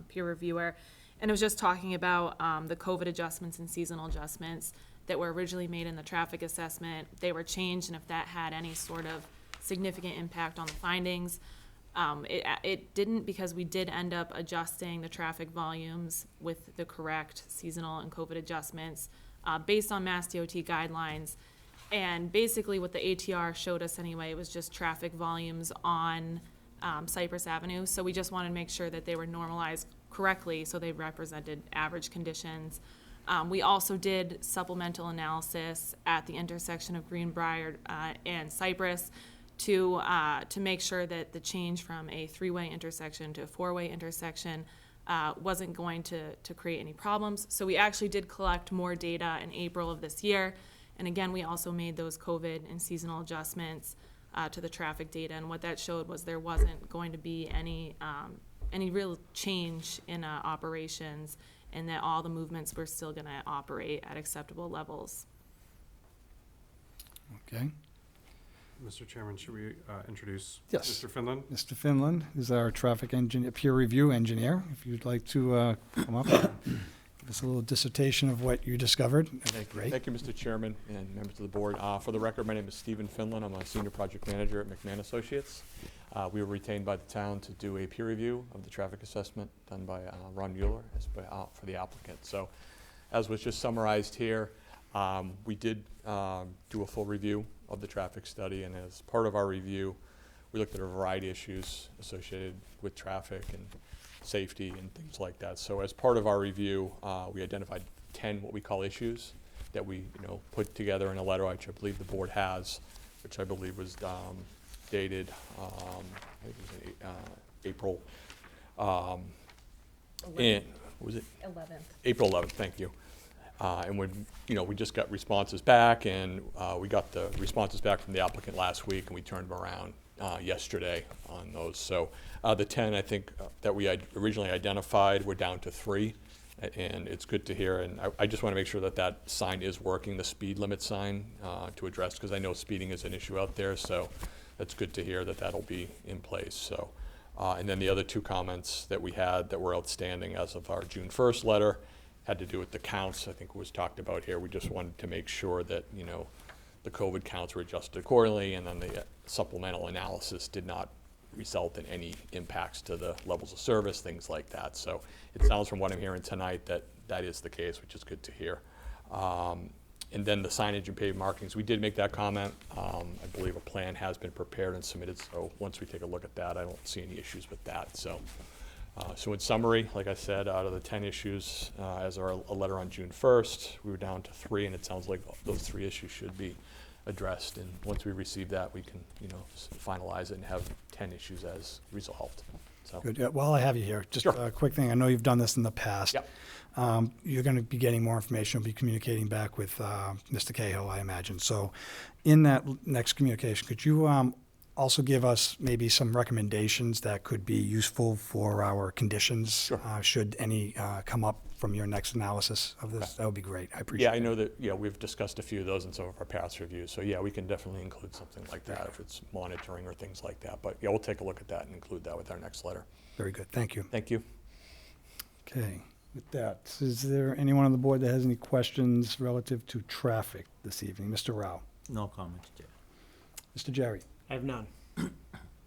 peer reviewer. And it was just talking about the COVID adjustments and seasonal adjustments that were originally made in the traffic assessment. They were changed, and if that had any sort of significant impact on the findings. It didn't, because we did end up adjusting the traffic volumes with the correct seasonal and COVID adjustments based on Mass DOT guidelines. And basically what the ATR showed us anyway was just traffic volumes on Cyprus Avenue. So we just wanted to make sure that they were normalized correctly so they represented average conditions. We also did supplemental analysis at the intersection of Greenbrier and Cyprus to make sure that the change from a 3-way intersection to a 4-way intersection wasn't going to create any problems. So we actually did collect more data in April of this year. And again, we also made those COVID and seasonal adjustments to the traffic data. And what that showed was there wasn't going to be any real change in operations, and that all the movements were still going to operate at acceptable levels. Okay. Mr. Chairman, should we introduce Yes. Mr. Finland? Mr. Finland is our traffic engineer, peer review engineer. If you'd like to come up and give us a little dissertation of what you discovered, that'd be great. Thank you, Mr. Chairman and members of the board. For the record, my name is Stephen Finland. I'm a senior project manager at McMahon Associates. We were retained by the town to do a peer review of the traffic assessment done by Ron Mueller for the applicant. So, as was just summarized here, we did do a full review of the traffic study, and as part of our review, we looked at a variety of issues associated with traffic and safety and things like that. So as part of our review, we identified 10 what we call issues that we put together in a letter, which I believe the board has, which I believe was dated, I think it was April, and was it? 11th. April 11th, thank you. And we just got responses back, and we got the responses back from the applicant last week, and we turned them around yesterday on those. So the 10, I think, that we had originally identified, we're down to 3, and it's good to hear. And I just want to make sure that that sign is working, the speed limit sign, to address, because I know speeding is an issue out there, so that's good to hear that that'll be in place. So, and then the other 2 comments that we had that were outstanding as of our June 1st letter had to do with the counts. I think was talked about here. We just wanted to make sure that the COVID counts were adjusted accordingly, and then the supplemental analysis did not result in any impacts to the levels of service, things like that. So it sounds from what I'm hearing tonight that that is the case, which is good to hear. And then the signage and paved markings, we did make that comment. I believe a plan has been prepared and submitted, so once we take a look at that, I don't see any issues with that. So in summary, like I said, out of the 10 issues, as a letter on June 1st, we were down to 3, and it sounds like those 3 issues should be addressed. And once we receive that, we can, finalize it and have 10 issues as resolved. So. Good. While I have you here, just Sure. a quick thing. I know you've done this in the past. Yep. You're going to be getting more information. You'll be communicating back with Mr. Cahill, I imagine. So in that next communication, could you also give us maybe some recommendations that could be useful for our conditions? Sure. Should any come up from your next analysis of this? Okay. That would be great. I appreciate it. Yeah, I know that, we've discussed a few of those in some of our past reviews. So yeah, we can definitely include something like that if it's monitoring or things like that. But yeah, we'll take a look at that and include that with our next letter. Very good. Thank you. Thank you. Okay. With that, is there anyone on the board that has any questions relative to traffic this evening? Mr. Rao. No comments, Chair. Mr. Jerry. I have none.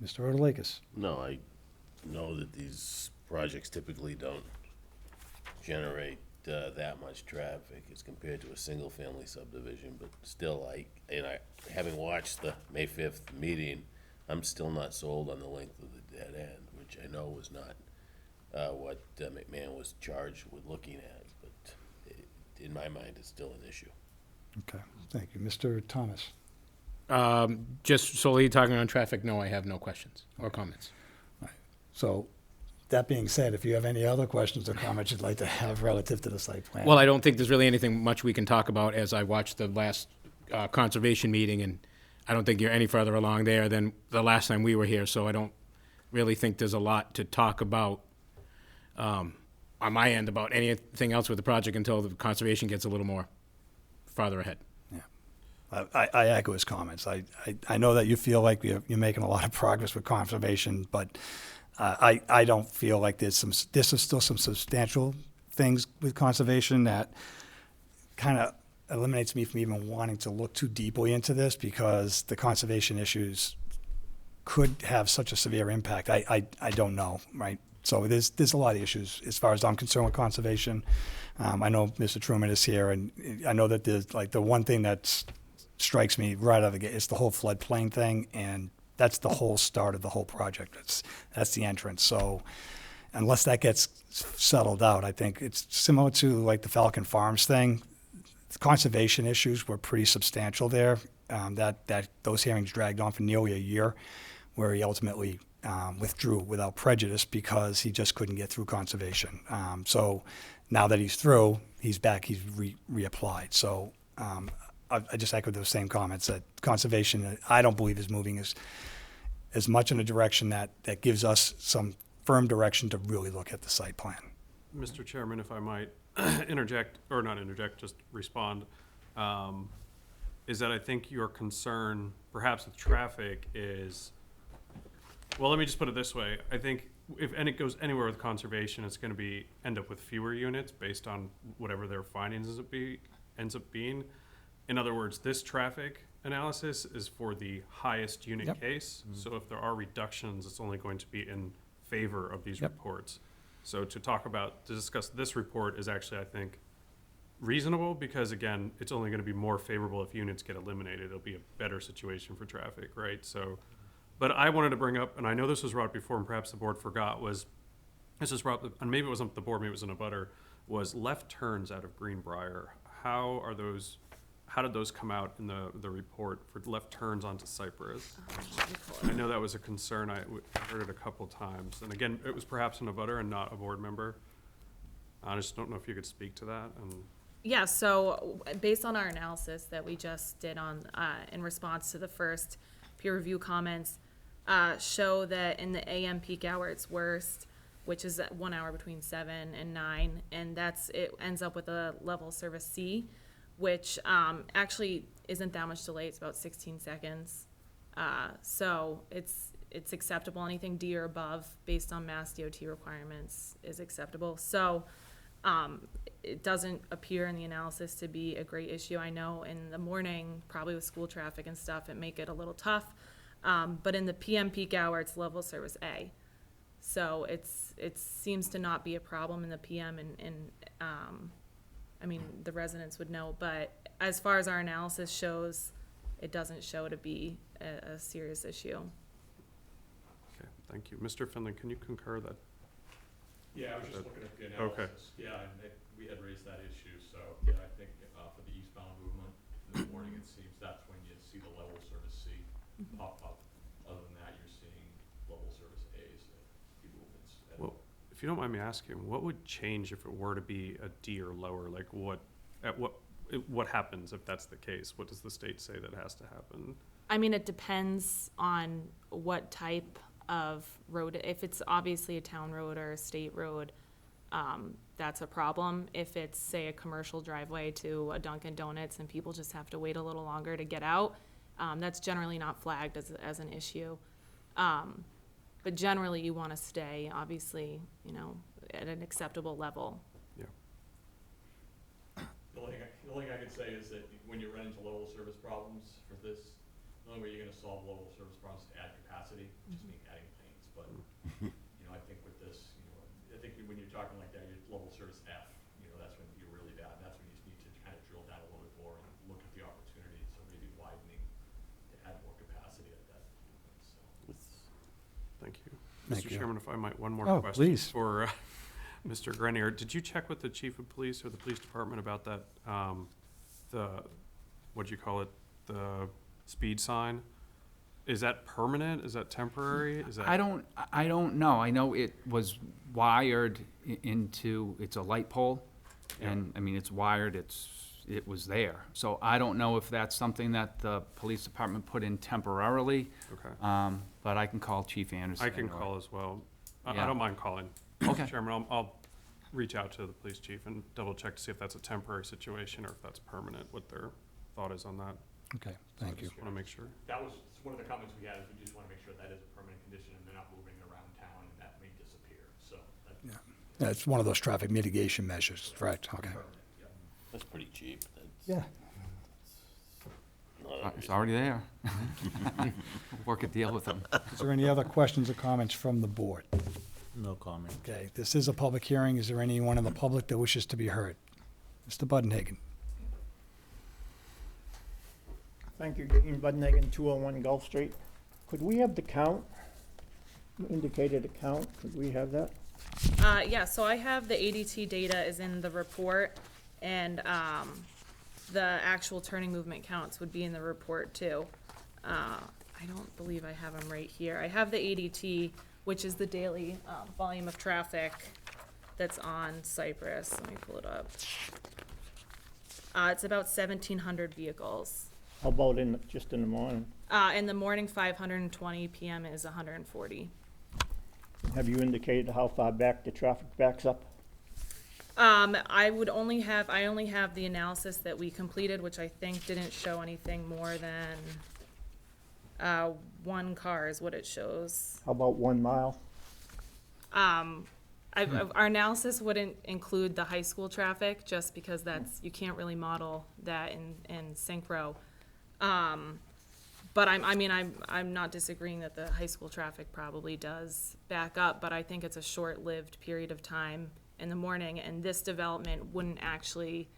Mr. Rotalakis. No, I know that these projects typically don't generate that much traffic as compared to a single-family subdivision, but still, having watched the May 5th meeting, I'm still not sold on the length of the dead end, which I know was not what McMahon was charged with looking at, but in my mind, it's still an issue. Okay, thank you. Mr. Thomas? Just solely talking on traffic, no, I have no questions or comments. So, that being said, if you have any other questions or comments you'd like to have relative to the site plan. Well, I don't think there's really anything much we can talk about as I watched the last conservation meeting, and I don't think you're any further along there than the last time we were here, so I don't really think there's a lot to talk about on my end about anything else with the project until the conservation gets a little more farther ahead. I echo his comments. I know that you feel like you're making a lot of progress with conservation, but I don't feel like there's still some substantial things with conservation that kind of eliminates me from even wanting to look too deeply into this, because the conservation issues could have such a severe impact. I don't know, right? So there's a lot of issues as far as I'm concerned with conservation. I know Mr. Truman is here, and I know that there's like the one thing that strikes me right out of the gate is the whole floodplain thing, and that's the whole start of the whole project. That's the entrance. So unless that gets settled out, I think it's similar to like the Falcon Farms thing. The conservation issues were pretty substantial there. Those hearings dragged on for nearly a year, where he ultimately withdrew without prejudice because he just couldn't get through conservation. So now that he's through, he's back, he's reapplied. So I just echoed those same comments that conservation, I don't believe, is moving as much in a direction that gives us some firm direction to really look at the site plan. Mr. Chairman, if I might interject, or not interject, just respond, is that I think your concern, perhaps with traffic, is, well, let me just put it this way. I think if it goes anywhere with conservation, it's going to end up with fewer units based on whatever their findings ends up being. In other words, this traffic analysis is for the highest unit case. So if there are reductions, it's only going to be in favor of these reports. So to discuss this report is actually, I think, reasonable, because again, it's only going to be more favorable if units get eliminated. It'll be a better situation for traffic, right? So, but I wanted to bring up, and I know this was brought up before, and perhaps the board forgot, this was brought up, and maybe it wasn't the board, maybe it was in a butter, was left turns out of Greenbrier. How did those come out in the report for left turns onto Cyprus? I know that was a concern. I heard it a couple times. And again, it was perhaps in a butter and not a board member. I just don't know if you could speak to that. Yeah, so based on our analysis that we just did in response to the first peer review comments, show that in the AM peak hour it's worst, which is at 1 hour between 7 and 9, and it ends up with a level of service C, which actually isn't that much delay. It's about 16 seconds. So it's acceptable. Anything D or above based on Mass DOT requirements is acceptable. So it doesn't appear in the analysis to be a great issue. I know in the morning, probably with school traffic and stuff, it make it a little tough. But in the PM peak hour, it's level of service A. So it seems to not be a problem in the PM, and I mean, the residents would know, but as far as our analysis shows, it doesn't show to be a serious issue. Okay, thank you. Mr. Finley, can you concur that? Yeah, I was just looking at the analysis. Okay. Yeah, and we had raised that issue, so yeah, I think for the eastbound movement in the morning, it seems that's when you see the level service C pop up. Other than that, you're seeing level service A's movements. Well, if you don't mind me asking, what would change if it were to be a D or lower? Like what happens if that's the case? What does the state say that has to happen? I mean, it depends on what type of road. If it's obviously a town road or a state road, that's a problem. If it's, say, a commercial driveway to a Dunkin' Donuts and people just have to wait a little longer to get out, that's generally not flagged as an issue. But generally, you want to stay, obviously, at an acceptable level. Yeah. The only thing I can say is that when you run into level service problems for this, the only way you're going to solve level service problems is to add capacity, which just means adding lanes. But I think with this, you're talking like that, your level service F, that's when you're really bad. That's when you just need to kind of drill down a little bit more and look at the opportunity, so maybe widening to add more capacity at that. So. Thank you. Thank Mr. you. Chairman, if I might, one more Oh, question please. for Mr. Grenier. Did you check with the chief of police or the police department about that, what do you call it, the speed sign? Is that permanent? Is that temporary? Is that? I don't know. I know it was wired into, it's a light pole, and, I mean, it's wired, it was there. So I don't know if that's something that the police department put in temporarily. Okay. But I can call Chief Anderson. I can or- call as well. I Yeah. don't mind calling. Okay. Mr. Chairman, I'll reach out to the police chief and double check to see if that's a temporary situation or if that's permanent, what their thought is on that. Okay, thank I you. just want to make sure. That was one of the comments we had, is we just want to make sure that is a permanent condition and they're not moving it around town and that may disappear, so. Yeah. Yeah, it's one of those traffic mitigation measures, correct, okay. That's pretty cheap. Yeah. It's already there. Work a deal with them. Is there any other questions or comments from the board? No comment. Okay, this is a public hearing. Is there anyone in the public that wishes to be heard? Mr. Budenhagen. Thank you, Dean Budnigan, 201 Gulf Street. Could we have the count, indicated account? Could we have that? Yeah, so I have the ADT data is in the report, and the actual turning movement counts would be in the report too. I don't believe I have them right here. I have the ADT, which is the daily volume of traffic that's on Cyprus. Let me pull it up. It's about 1,700 vehicles. How about just in the morning? In the morning, 520, PM is 140. Have you indicated how far back the traffic backs up? I only have the analysis that we completed, which I think didn't show anything more than one car is what it shows. How about 1 mile? Our analysis wouldn't include the high school traffic, just because you can't really model that in synchro. But I'm not disagreeing that the high school traffic probably does back up, but I think it's a short-lived period of time in the morning, and this development wouldn't actually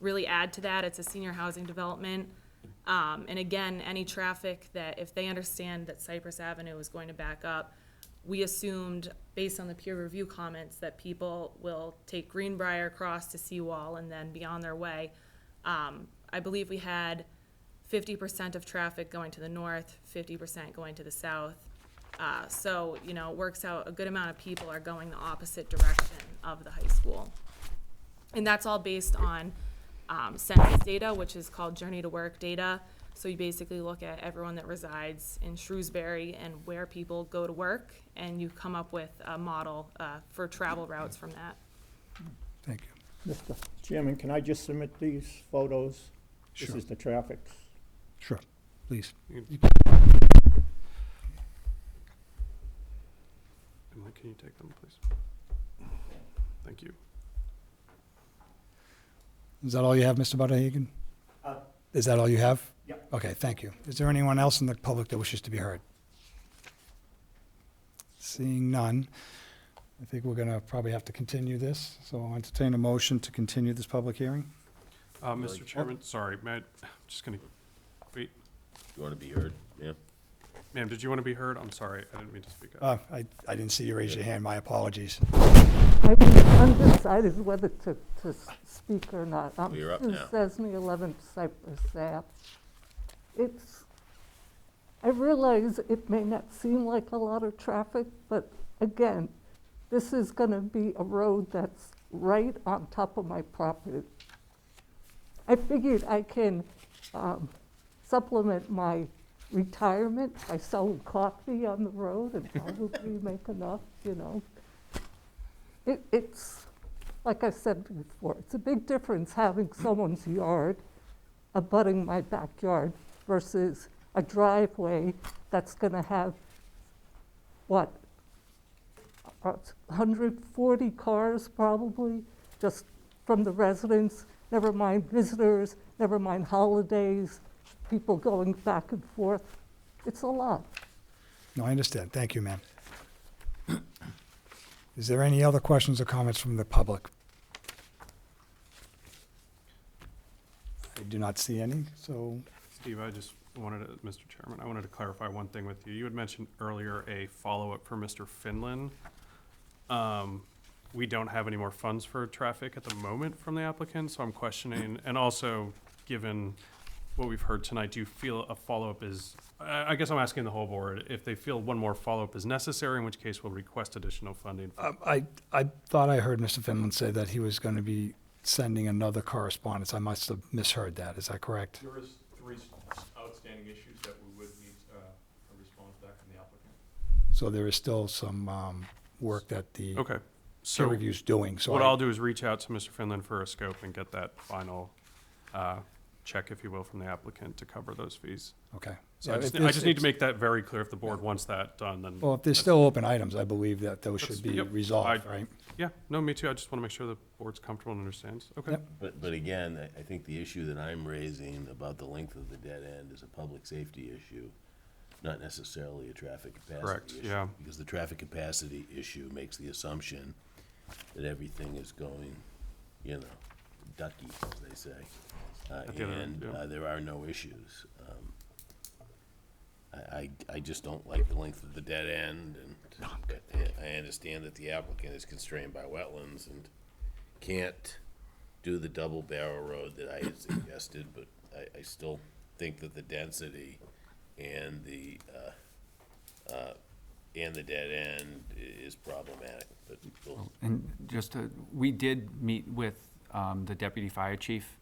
really add to that. It's a senior housing development. And again, any traffic that, if they understand that Cypress Avenue is going to back up, we assumed, based on the peer review comments, that people will take Greenbrier across to Seawall and then be on their way. I believe we had 50% of traffic going to the north, 50% going to the south. So, it works out, a good amount of people are going the opposite direction of the high school. And that's all based on census data, which is called Journey to Work data. So you basically look at everyone that resides in Shrewsbury and where people go to work, and you come up with a model for travel routes from that. Thank you. Mr. Chairman, can I just submit these photos? Sure. This is the traffic. Sure, please. Emily, can you take them, please? Thank you. Is that all you have, Mr. Budenhagen? Is that all you have? Yep. Okay, thank you. Is there anyone else in the public that wishes to be heard? Seeing none, I think we're gonna probably have to continue this, so I'll entertain a motion to continue this public hearing. Mr. Chairman, sorry, I'm just gonna, wait. You want to be heard? Yeah. Ma'am, did you want to be heard? I'm sorry, I didn't mean to speak up. I didn't see you raise your hand, my apologies. I was undecided whether to speak or not. Well, you're up now. Chesney, 11 Cypress Ave. I realize it may not seem like a lot of traffic, but again, this is going to be a road that's right on top of my property. I figured I can supplement my retirement by selling coffee on the road and probably make enough, It's, like I said before, it's a big difference having someone's yard abutting my backyard versus a driveway that's going to have, 140 cars probably, just from the residents, never mind visitors, never mind holidays, people going back and forth. It's a lot. No, I understand. Thank you, ma'am. Is there any other questions or comments from the public? I do not see any, so Steve, I just wanted to, Mr. Chairman, I wanted to clarify one thing with you. You had mentioned earlier a follow-up for Mr. Finlan. We don't have any more funds for traffic at the moment from the applicant, so I'm questioning, and also, given what we've heard tonight, do you feel a follow-up is, I guess I'm asking the whole board, if they feel one more follow-up is necessary, in which case we'll request additional funding. I thought I heard Mr. Finland say that he was going to be sending another correspondence. I must have misheard that. Is that correct? There is 3 outstanding issues that we would need a response back from the applicant. So there is still some work that the Okay. peer So review's doing. So what I'll do is reach out to Mr. Finland for a scope and get that final check, if you will, from the applicant to cover those fees. Okay. So Yeah, I just, if I this- just need to make that very clear. If the board wants that done, then. Well, if there's still open items, I believe that those should be Yep. resolved, right? Yeah, no, me too. I just want to make sure the board's comfortable and understands. Okay. Yep. But again, I think the issue that I'm raising about the length of the dead end is a public safety issue, not necessarily a traffic capacity Correct, issue. yeah. Because the traffic capacity issue makes the assumption that everything is going, you know, ducky, as they say. At the other end, yeah. There are no issues. I just don't like the length of the dead end, and I understand that the applicant is constrained by wetlands and can't do the double barrel road that I had suggested, but I still think that the density and the dead end is problematic, but we'll. And just we did meet with the deputy fire chief,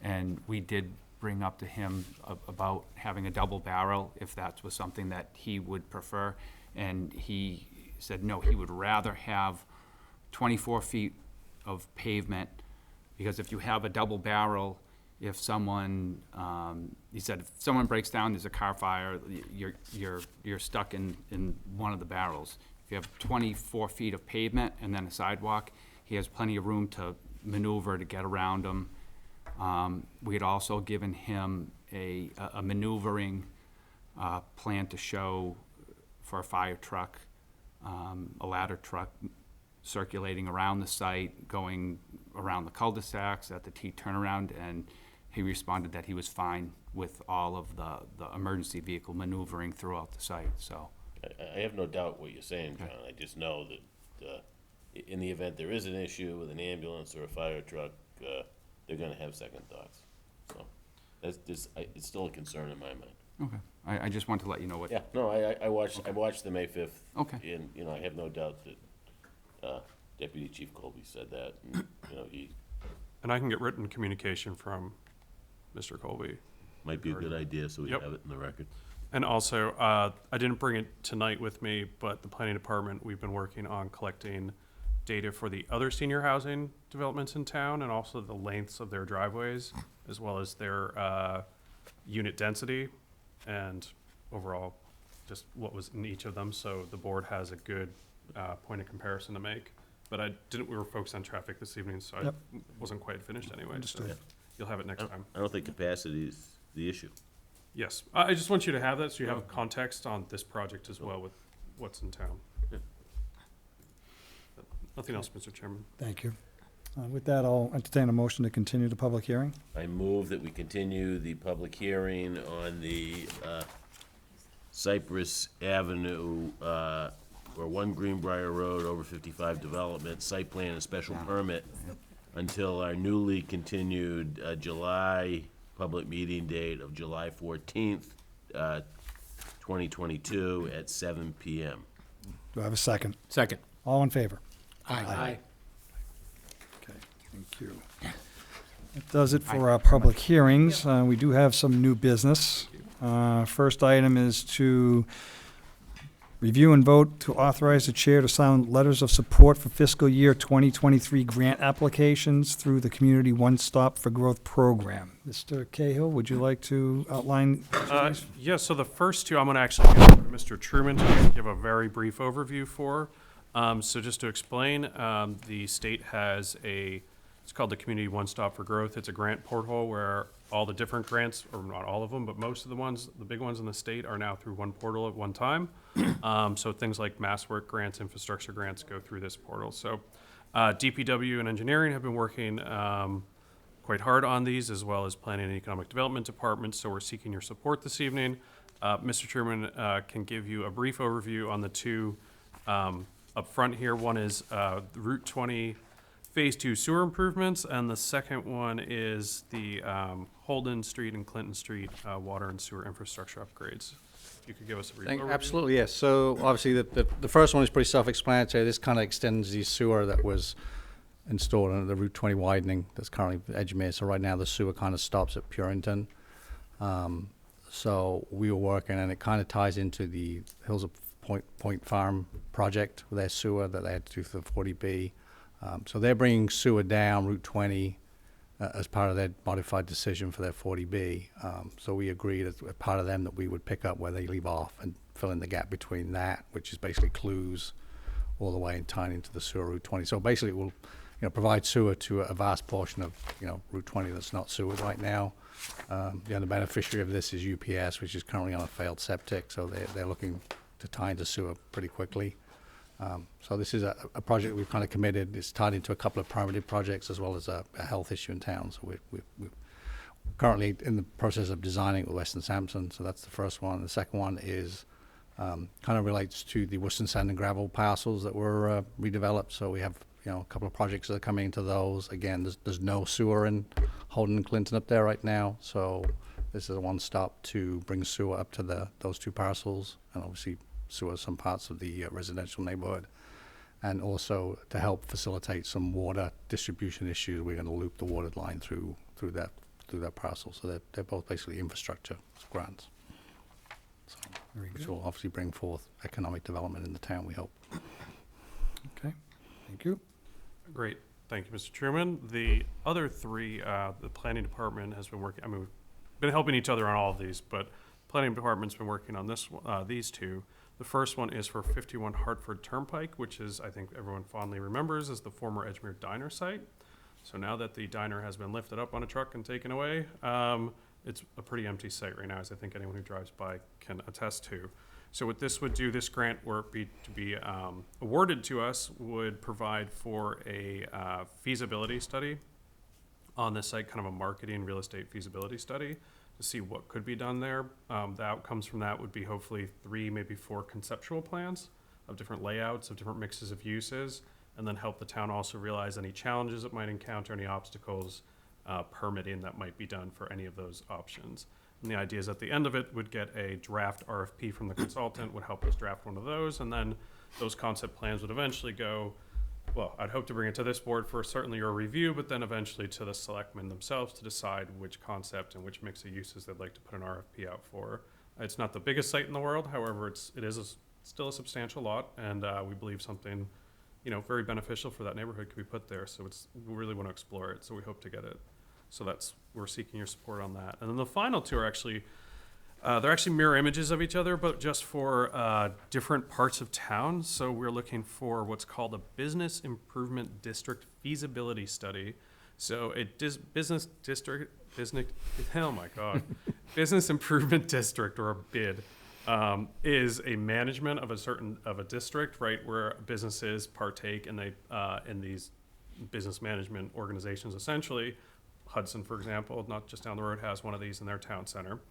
and we did bring up to him about having a double barrel, if that was something that he would prefer. And he said, no, he would rather have 24 feet of pavement, because if you have a double barrel, if someone, he said, if someone breaks down, there's a car fire, you're stuck in one of the barrels. If you have 24 feet of pavement and then a sidewalk, he has plenty of room to maneuver to get around them. We had also given him a maneuvering plan to show for a fire truck, a ladder truck circulating around the site, going around the cul-de-sacs at the T turnaround, and he responded that he was fine with all of the emergency vehicle maneuvering throughout the site, so. I have no doubt what you're saying, John. I just know that in the event there is an issue with an ambulance or a fire truck, they're gonna have second thoughts. So it's still a concern in my mind. Okay, I just wanted to let you know what. Yeah, no, I watched the May 5th. Okay. And, you know, I have no doubt that Deputy Chief Colby said that, and, you know, he. And I can get written communication from Mr. Colby. Might be a good idea, so we Yep. have it in the record. And also, I didn't bring it tonight with me, but the planning department, we've been working on collecting data for the other senior housing developments in town, and also the lengths of their driveways, as well as their unit density, and overall, just what was in each of them, so the board has a good point of comparison to make. But we were focused on traffic this evening, so Yep. I wasn't quite finished anyway, so Understood. you'll have it next time. I don't think capacity is the issue. Yes, I just want you to have that, so you have context on this project as well with what's in town. Yeah. But nothing else, Mr. Chairman. Thank you. With that, I'll entertain a motion to continue the public hearing. I move that we continue the public hearing on the Cyprus Avenue, or 1 Greenbrier Road, over 55 development, site plan and special permit until our newly continued July public meeting date of July 14th, 2022 at 7 p.m. Do I have a second? Second. All in favor? Aye. Okay, thank you. That does it for our public hearings. We do have some new business. First item is to review and vote to authorize the chair to sign letters of support for fiscal year 2023 grant applications through the Community One Stop for Growth program. Mr. Cahill, would you like to outline? Yeah, so the first two, I'm going to actually give to Mr. Truman to give a very brief overview for. So just to explain, the state has it's called the Community One Stop for Growth. It's a grant portal where all the different grants, or not all of them, but most of the ones, the big ones in the state are now through one portal at one time. So things like mass work grants, infrastructure grants go through this portal. So DPW and engineering have been working quite hard on these, as well as planning and economic development departments. So we're seeking your support this evening. Mr. Truman can give you a brief overview on the two up front here. One is the Route 20 Phase 2 sewer improvements, and the second one is the Holden Street and Clinton Street water and sewer infrastructure upgrades. If you could give us a brief overview. Absolutely, yes. So obviously, the first one is pretty self-explanatory. This kind of extends the sewer that was installed under the Route 20 widening that's currently at Edgemere. So right now, the sewer kind of stops at Purington. So we were working, and it kind of ties into the Hills of Point Farm project with their sewer that they had to do for the 40B. So they're bringing sewer down Route 20 as part of their modified decision for their 40B. So we agreed as part of them that we would pick up where they leave off and fill in the gap between that, which is basically Clues, all the way and tying into the sewer Route 20. So basically it will provide sewer to a vast portion of Route 20 that's not sewer right now. The beneficiary of this is UPS, which is currently on a failed septic, so they're looking to tie into sewer pretty quickly. So this is a project we've kind of committed. It's tied into a couple of permitted projects as well as a health issue in town. So we're currently in the process of designing with Western Sampson. So that's the first one. The second one is kind of relates to the Worcester Sand and Gravel parcels that were redeveloped. So we have a couple of projects that are coming into those. Again, there's no sewer in Holden and Clinton up there right now. So this is a one-stop to bring sewer up to those two parcels, and obviously sewer some parts of the residential neighborhood, and also to help facilitate some water distribution issues. We're going to loop the water line through that parcel. So they're both basically infrastructure grants. So, which will obviously bring forth economic development in the town, we hope. Okay, thank you. Great. Thank you, Mr. Truman. The other three, the planning department has been working, we've been helping each other on all of these, but planning department's been working on these two. The first one is for 51 Hartford Turnpike, which is, I think everyone fondly remembers, as the former Edgemere Diner site. So now that the diner has been lifted up on a truck and taken away, it's a pretty empty site right now, as I think anyone who drives by can attest to. So what this would do, this grant were to be awarded to us, would provide for a feasibility study on this site, kind of a marketing real estate feasibility study, to see what could be done there. The outcomes from that would be hopefully 3, maybe 4 conceptual plans of different layouts, of different mixes of uses, and then help the town also realize any challenges it might encounter, any obstacles, permitting that might be done for any of those options. And the idea is at the end of it, would get a draft RFP from the consultant, would help us draft one of those, and then those concept plans would eventually go, well, I'd hope to bring it to this board for certainly your review, but then eventually to the selectmen themselves to decide which concept and which mix of uses they'd like to put an RFP out for. It's not the biggest site in the world, however, it is still a substantial lot, and we believe something, very beneficial for that neighborhood could be put there. So we really want to explore it. So we hope to get it. So we're seeking your support on that. And then the final two are actually, they're actually mirror images of each other, but just for different parts of town. So we're looking for what's called a Business Improvement District Feasibility Study. So Business Improvement District, or a BID, is a management of a district, right, where businesses partake in these business management organizations, essentially. Hudson, for example, not just down the road, has one of these in their town center.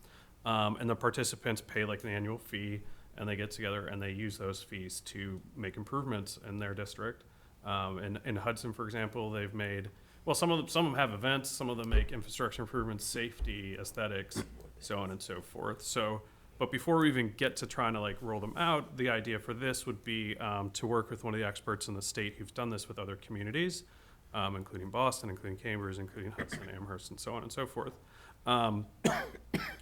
And the participants pay like an annual fee, and they get together and they use those fees to make improvements in their district. In Hudson, for example, they've made, well, some of them have events, some of them make infrastructure improvements, safety, aesthetics, so on and so forth. So, but before we even get to trying to roll them out, the idea for this would be to work with one of the experts in the state who've done this with other communities, including Boston, including Cambridge, including Hudson, Amherst, and so on and so forth. I'm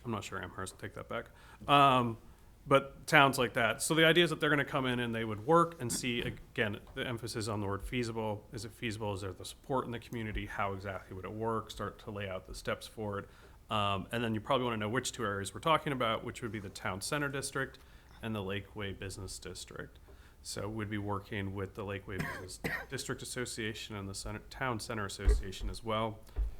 not sure Amherst, take that back. But towns like that. So the idea is that they're going to come in and they would work and see, again, the emphasis on the word feasible. Is it feasible? Is there the support in the community? How exactly would it work? Start to lay out the steps for it. And then you probably want to know which two areas we're talking about, which would be the Town Center District and the Lakeway Business District. So we'd be working with the Lakeway Business District Association and the Town Center Association as well.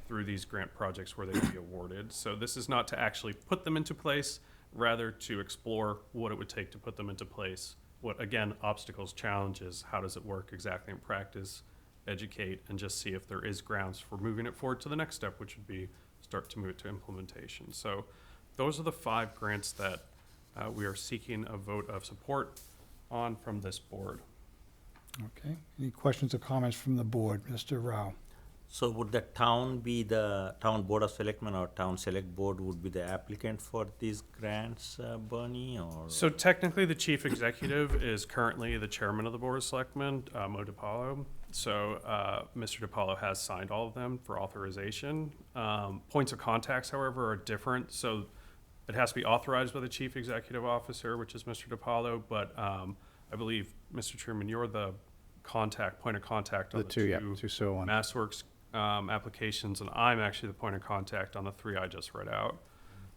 through these grant projects where they can be awarded. So this is not to actually put them into place, rather to explore what it would take to put them into place. What, again, obstacles, challenges, how does it work exactly in practice, educate, and just see if there is grounds for moving it forward to the next step, which would be start to move it to implementation. So those are the 5 grants that we are seeking a vote of support on from this board. Okay. Any questions or comments from the board? Mr. Rao? So would the town be the town board of selectmen, or town select board would be the applicant for these grants, Bernie, or? So technically, the chief executive is currently the chairman of the board of selectmen, Mo DiPaolo. So Mr. DiPaolo has signed all of them for authorization. Points of contacts, however, are different. So it has to be authorized by the chief executive officer, which is Mr. DiPaolo. But I believe, Mr. Truman, you're the point of contact on the two MassWorks applications, and I'm actually the point of contact on the 3 I just read out.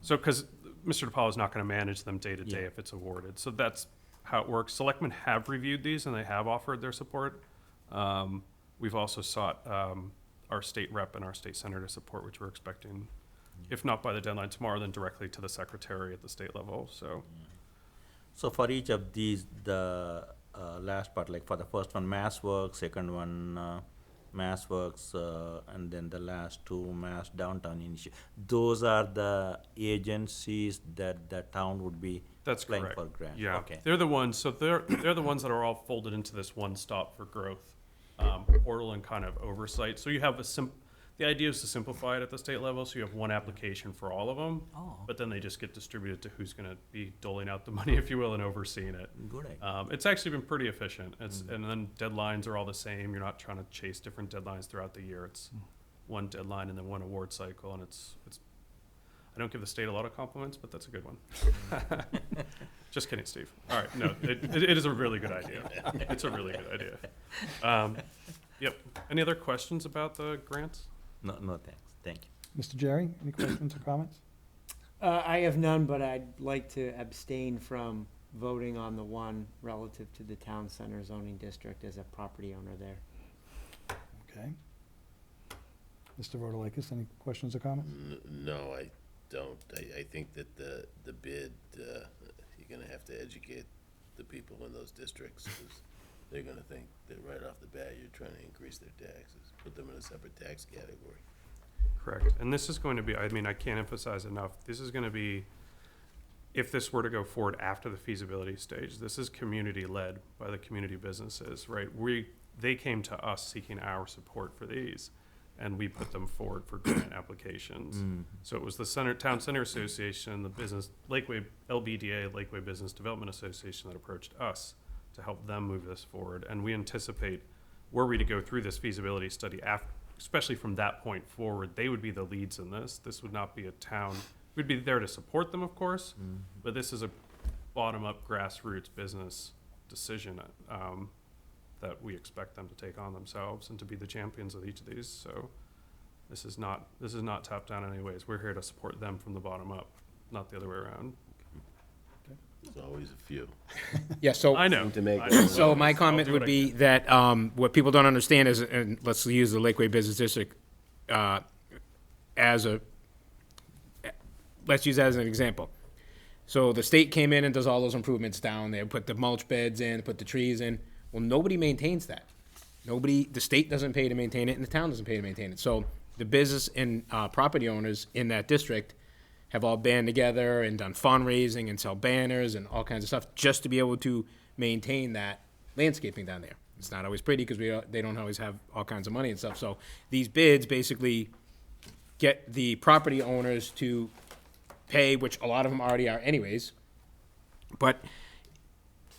So, because Mr. DiPaolo is not going to manage them day to day if it's awarded. So that's how it works. Selectmen have reviewed these and they have offered their support. We've also sought our state rep and our state senator support, which we're expecting, if not by the deadline tomorrow, then directly to the secretary at the state level. So for each of these, the last part, like for the first one, MassWorks, second one, MassWorks, and then the last 2, Mass Downtown Initiative. Those are the agencies that the town would be applying for grant. Yeah, Okay. they're the ones. So they're the ones that are all folded into this one stop for growth portal and kind of oversight. So you have the idea is to simplify it at the state level. So you have one application for all of them, but then they just get distributed to who's going to be doling out the money, if you will, and overseeing it. Good idea. It's actually been pretty efficient. And then deadlines are all the same. You're not trying to chase different deadlines throughout the year. It's one deadline and then one award cycle, and it's. I don't give the state a lot of compliments, but that's a good one. Just kidding, Steve. All right, no, it is a really good idea. It's a really good idea. Yep. Any other questions about the grants? No, thanks. Thank you. Mr. Jerry, any questions or comments? I have none, but I'd like to abstain from voting on the one relative to the town center zoning district as a property owner there. Okay. Mr. Rotalakis, any questions or comments? No, I don't. I think that the bid, you're gonna have to educate the people in those districts, 'cause they're gonna think that right off the bat, you're trying to increase their taxes, put them in a separate tax category. Correct. And this is going to be, I mean, I can't emphasize enough, this is going to be, if this were to go forward after the feasibility stage, this is community-led by the community businesses, right? They came to us seeking our support for these, and we put them forward for grant applications. So it was the Town Center Association, the business, LBDA, Lakeway Business Development Association, that approached us to help them move this forward. And we anticipate, were we to go through this feasibility study, especially from that point forward, they would be the leads in this. This would not be a town, we'd be there to support them, of course, but this is a bottom-up grassroots business decision that we expect them to take on themselves and to be the champions of each of these. So this is not top down in any ways. We're here to support them from the bottom up, not the other way around. There's always a few. Yeah, so I know. So my comment would be that what people don't understand is, and let's use the Lakeway Business District let's use that as an example. So the state came in and does all those improvements down there, put the mulch beds in, put the trees in. Well, nobody maintains that. The state doesn't pay to maintain it, and the town doesn't pay to maintain it. So the business and property owners in that district have all band together and done fundraising and sell banners and all kinds of stuff just to be able to maintain that landscaping down there. It's not always pretty because they don't always have all kinds of money and stuff. So these bids basically get the property owners to pay, which a lot of them already are anyways. And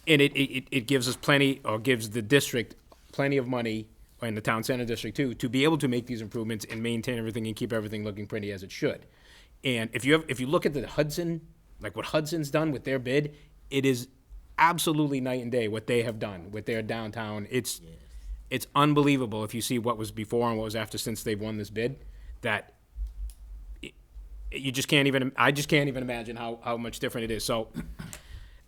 it gives us plenty, or gives the district plenty of money, and the town center district too, to be able to make these improvements and maintain everything and keep everything looking pretty as it should. And if you look at the Hudson, like what Hudson's done with their bid, it is absolutely night and day what they have done with their downtown. It's unbelievable if you see what was before and what was after since they've won this bid. That I just can't even imagine how much different it is. So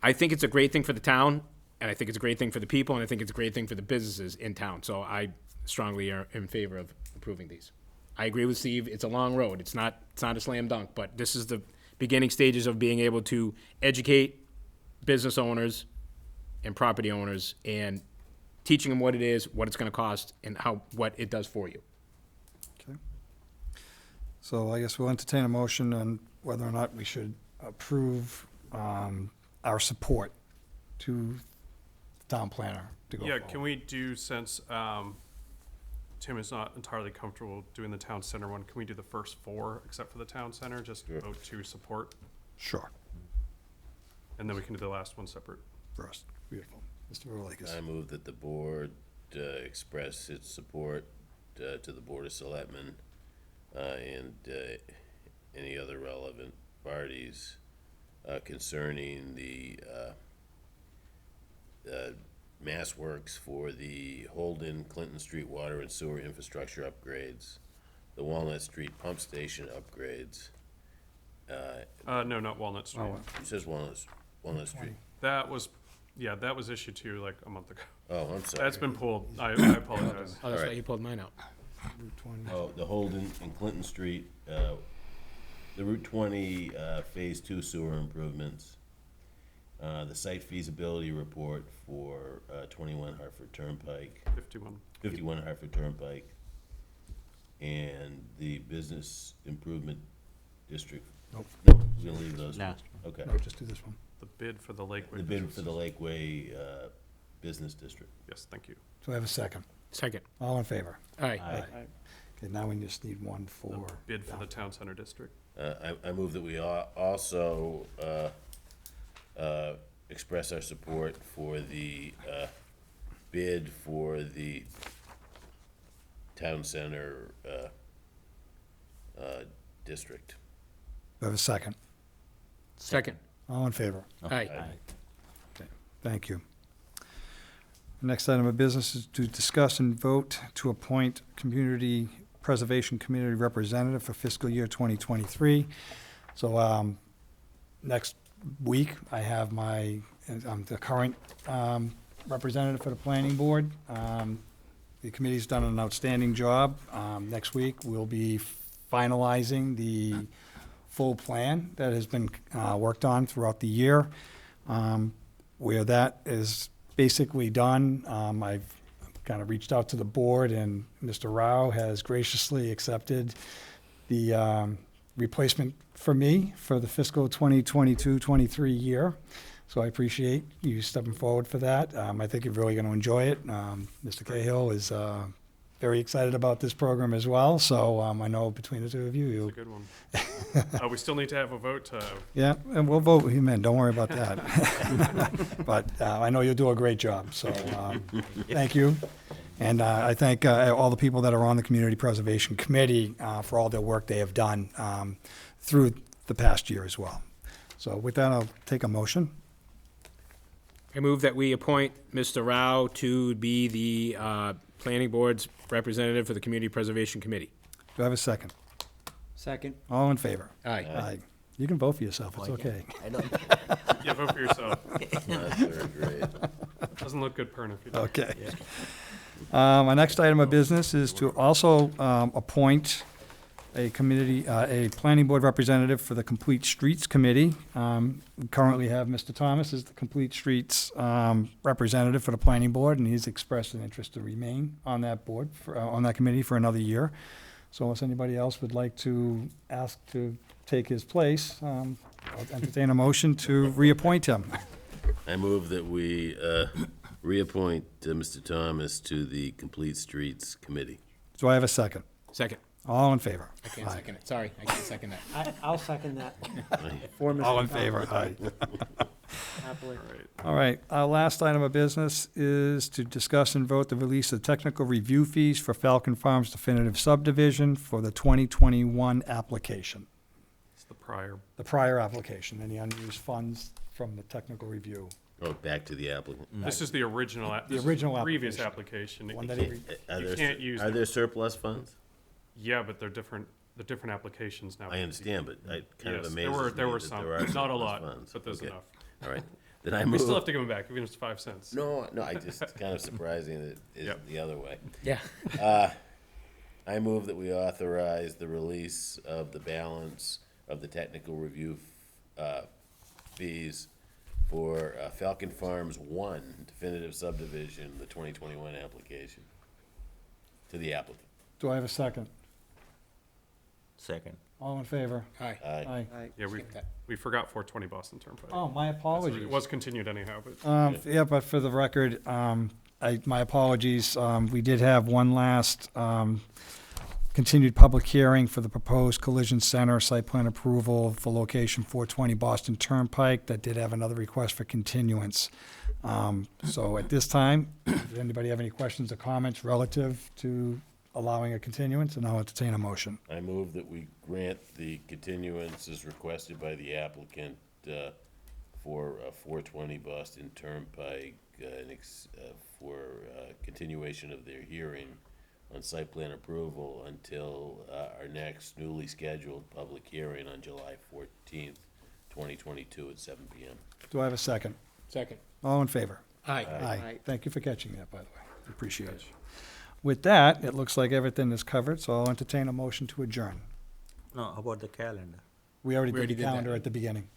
I think it's a great thing for the town, and I think it's a great thing for the people, and I think it's a great thing for the businesses in town. So I strongly are in favor of approving these. I agree with Steve, it's a long road, it's not a slam dunk, but this is the beginning stages of being able to educate business owners and property owners and teaching them what it is, what it's gonna cost, and what it does for you. Okay. So I guess we'll entertain a motion on whether or not we should approve our support to the town planner to go Yeah, forward. can we do, since Tim is not entirely comfortable doing the town center one, can we do the first 4 except for the town center, just vote to support? Sure. And then we can do the last one separate. First, beautiful. Mr. Rolikis. I move that the board express its support to the Board of Selectmen and any other relevant parties concerning the mass works for the Holden Clinton Street water and sewer infrastructure upgrades, the Walnut Street pump station upgrades. No, not Walnut Street. It says Walnut Street. That was issued to you like a month ago. Oh, I'm sorry. That's been pulled. I apologize. Oh, that's All why you pulled mine out. Route 20. Oh, the Holden and Clinton Street, the Route 20 Phase 2 sewer improvements, the site feasibility report for 21 Hartford Turnpike, 51 Hartford Turnpike, and the business improvement district. Nope. No, we're gonna leave those. Last. Okay. No, just do this one. The bid for the Lakeway. The bid business. for the Lakeway Business District. Yes, thank you. Do I have a second? Second. All in favor? Aye. Okay, now we just need one for. The bid for the town center district. I move that we also express our support for the bid for the town center district. Do I have a second? Second. All in favor? Aye. Okay, thank you. Next item of business is to discuss and vote to appoint Community Preservation Committee representative for fiscal year 2023. So next week, I have the current representative for the planning board. The committee's done an outstanding job. Next week, we'll be finalizing the full plan that has been worked on throughout the year. Where that is basically done, I've kind of reached out to the board, and Mr. Rao has graciously accepted the replacement for me for the fiscal 2022-23 year. So I appreciate you stepping forward for that. I think you're really going to enjoy it. Mr. Cahill is very excited about this program as well. So I know between the two of you, It's a good one. We still need to have a vote. yeah, and we'll vote him in. Don't worry about that. But I know you'll do a great job. So thank you. And I thank all the people that are on the Community Preservation Committee for all their work they have done through the past year as well. So with that, I'll take a motion. I move that we appoint Mr. Rao to be the planning board's representative for the Community Preservation Committee. Do I have a second? Second. All in favor? Aye. Aye. You can vote for yourself. It's okay. I know. Yeah, vote for yourself. That's very great. Doesn't look good, Pern, if you don't. Okay. My next item of business is to also appoint a committee, a planning board representative for the Complete Streets Committee. We currently have Mr. Thomas as the Complete Streets representative for the planning board, and he's expressed an interest to remain on that board, on that committee for another year. So unless anybody else would like to ask to take his place, I'll entertain a motion to reappoint him. I move that we reappoint Mr. Thomas to the Complete Streets Committee. Do I have a second? Second. All in favor? I can't second it. Sorry, I can't second that. I'll second that. All in favor? Aye. Happily. All right, our last item of business is to discuss and vote the release of technical review fees for Falcon Farms definitive subdivision for the 2021 application. It's the prior. The prior application, any unused funds from the technical review. Oh, back to the applicant. This is the original. The original previous application. One that You can't use. Are there surplus funds? Yeah, but they're different. The different applications now. I understand, but I kind of Yes, amazes me there were that some. there are Not a surplus lot, funds. but there's Okay. enough. All right. Then I We move. still have to give them back, even if it's 5 cents. No, I just kind of surprising that it's Yep. the other way. Yeah. I move that we authorize the release of the balance of the technical review fees for Falcon Farms 1 definitive subdivision, the 2021 application, to the applicant. Do I have a second? Second. All in favor? Aye. Aye. Yeah, we forgot 420 Boston Turnpike. Oh, my apologies. It was continued anyhow, but. Yeah, but for the record, my apologies. We did have one last continued public hearing for the proposed collision center site plan approval for location 420 Boston Turnpike. That did have another request for continuance. So at this time, does anybody have any questions or comments relative to allowing a continuance? And I'll entertain a motion. I move that we grant the continuance as requested by the applicant for 420 Boston Turnpike for continuation of their hearing on site plan approval until our next newly scheduled public hearing on July 14th, 2022 at 7 p.m. Do I have a second? Second. All in favor? Aye. Aye. Thank you for catching that, by the way. Appreciate it. With that, it looks like everything is covered, so I'll entertain a motion to adjourn. No, how about the calendar? We already We did already the did that. calendar at the beginning.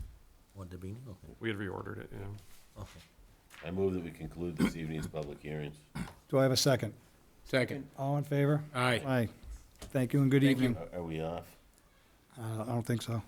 What, the beginning? Okay. We had reordered it, yeah. Okay. I move that we conclude this evening's public hearings. Do I have a second? Second. All in favor? Aye. Aye. Thank you and good Thank you. evening. Are we off? I don't think so.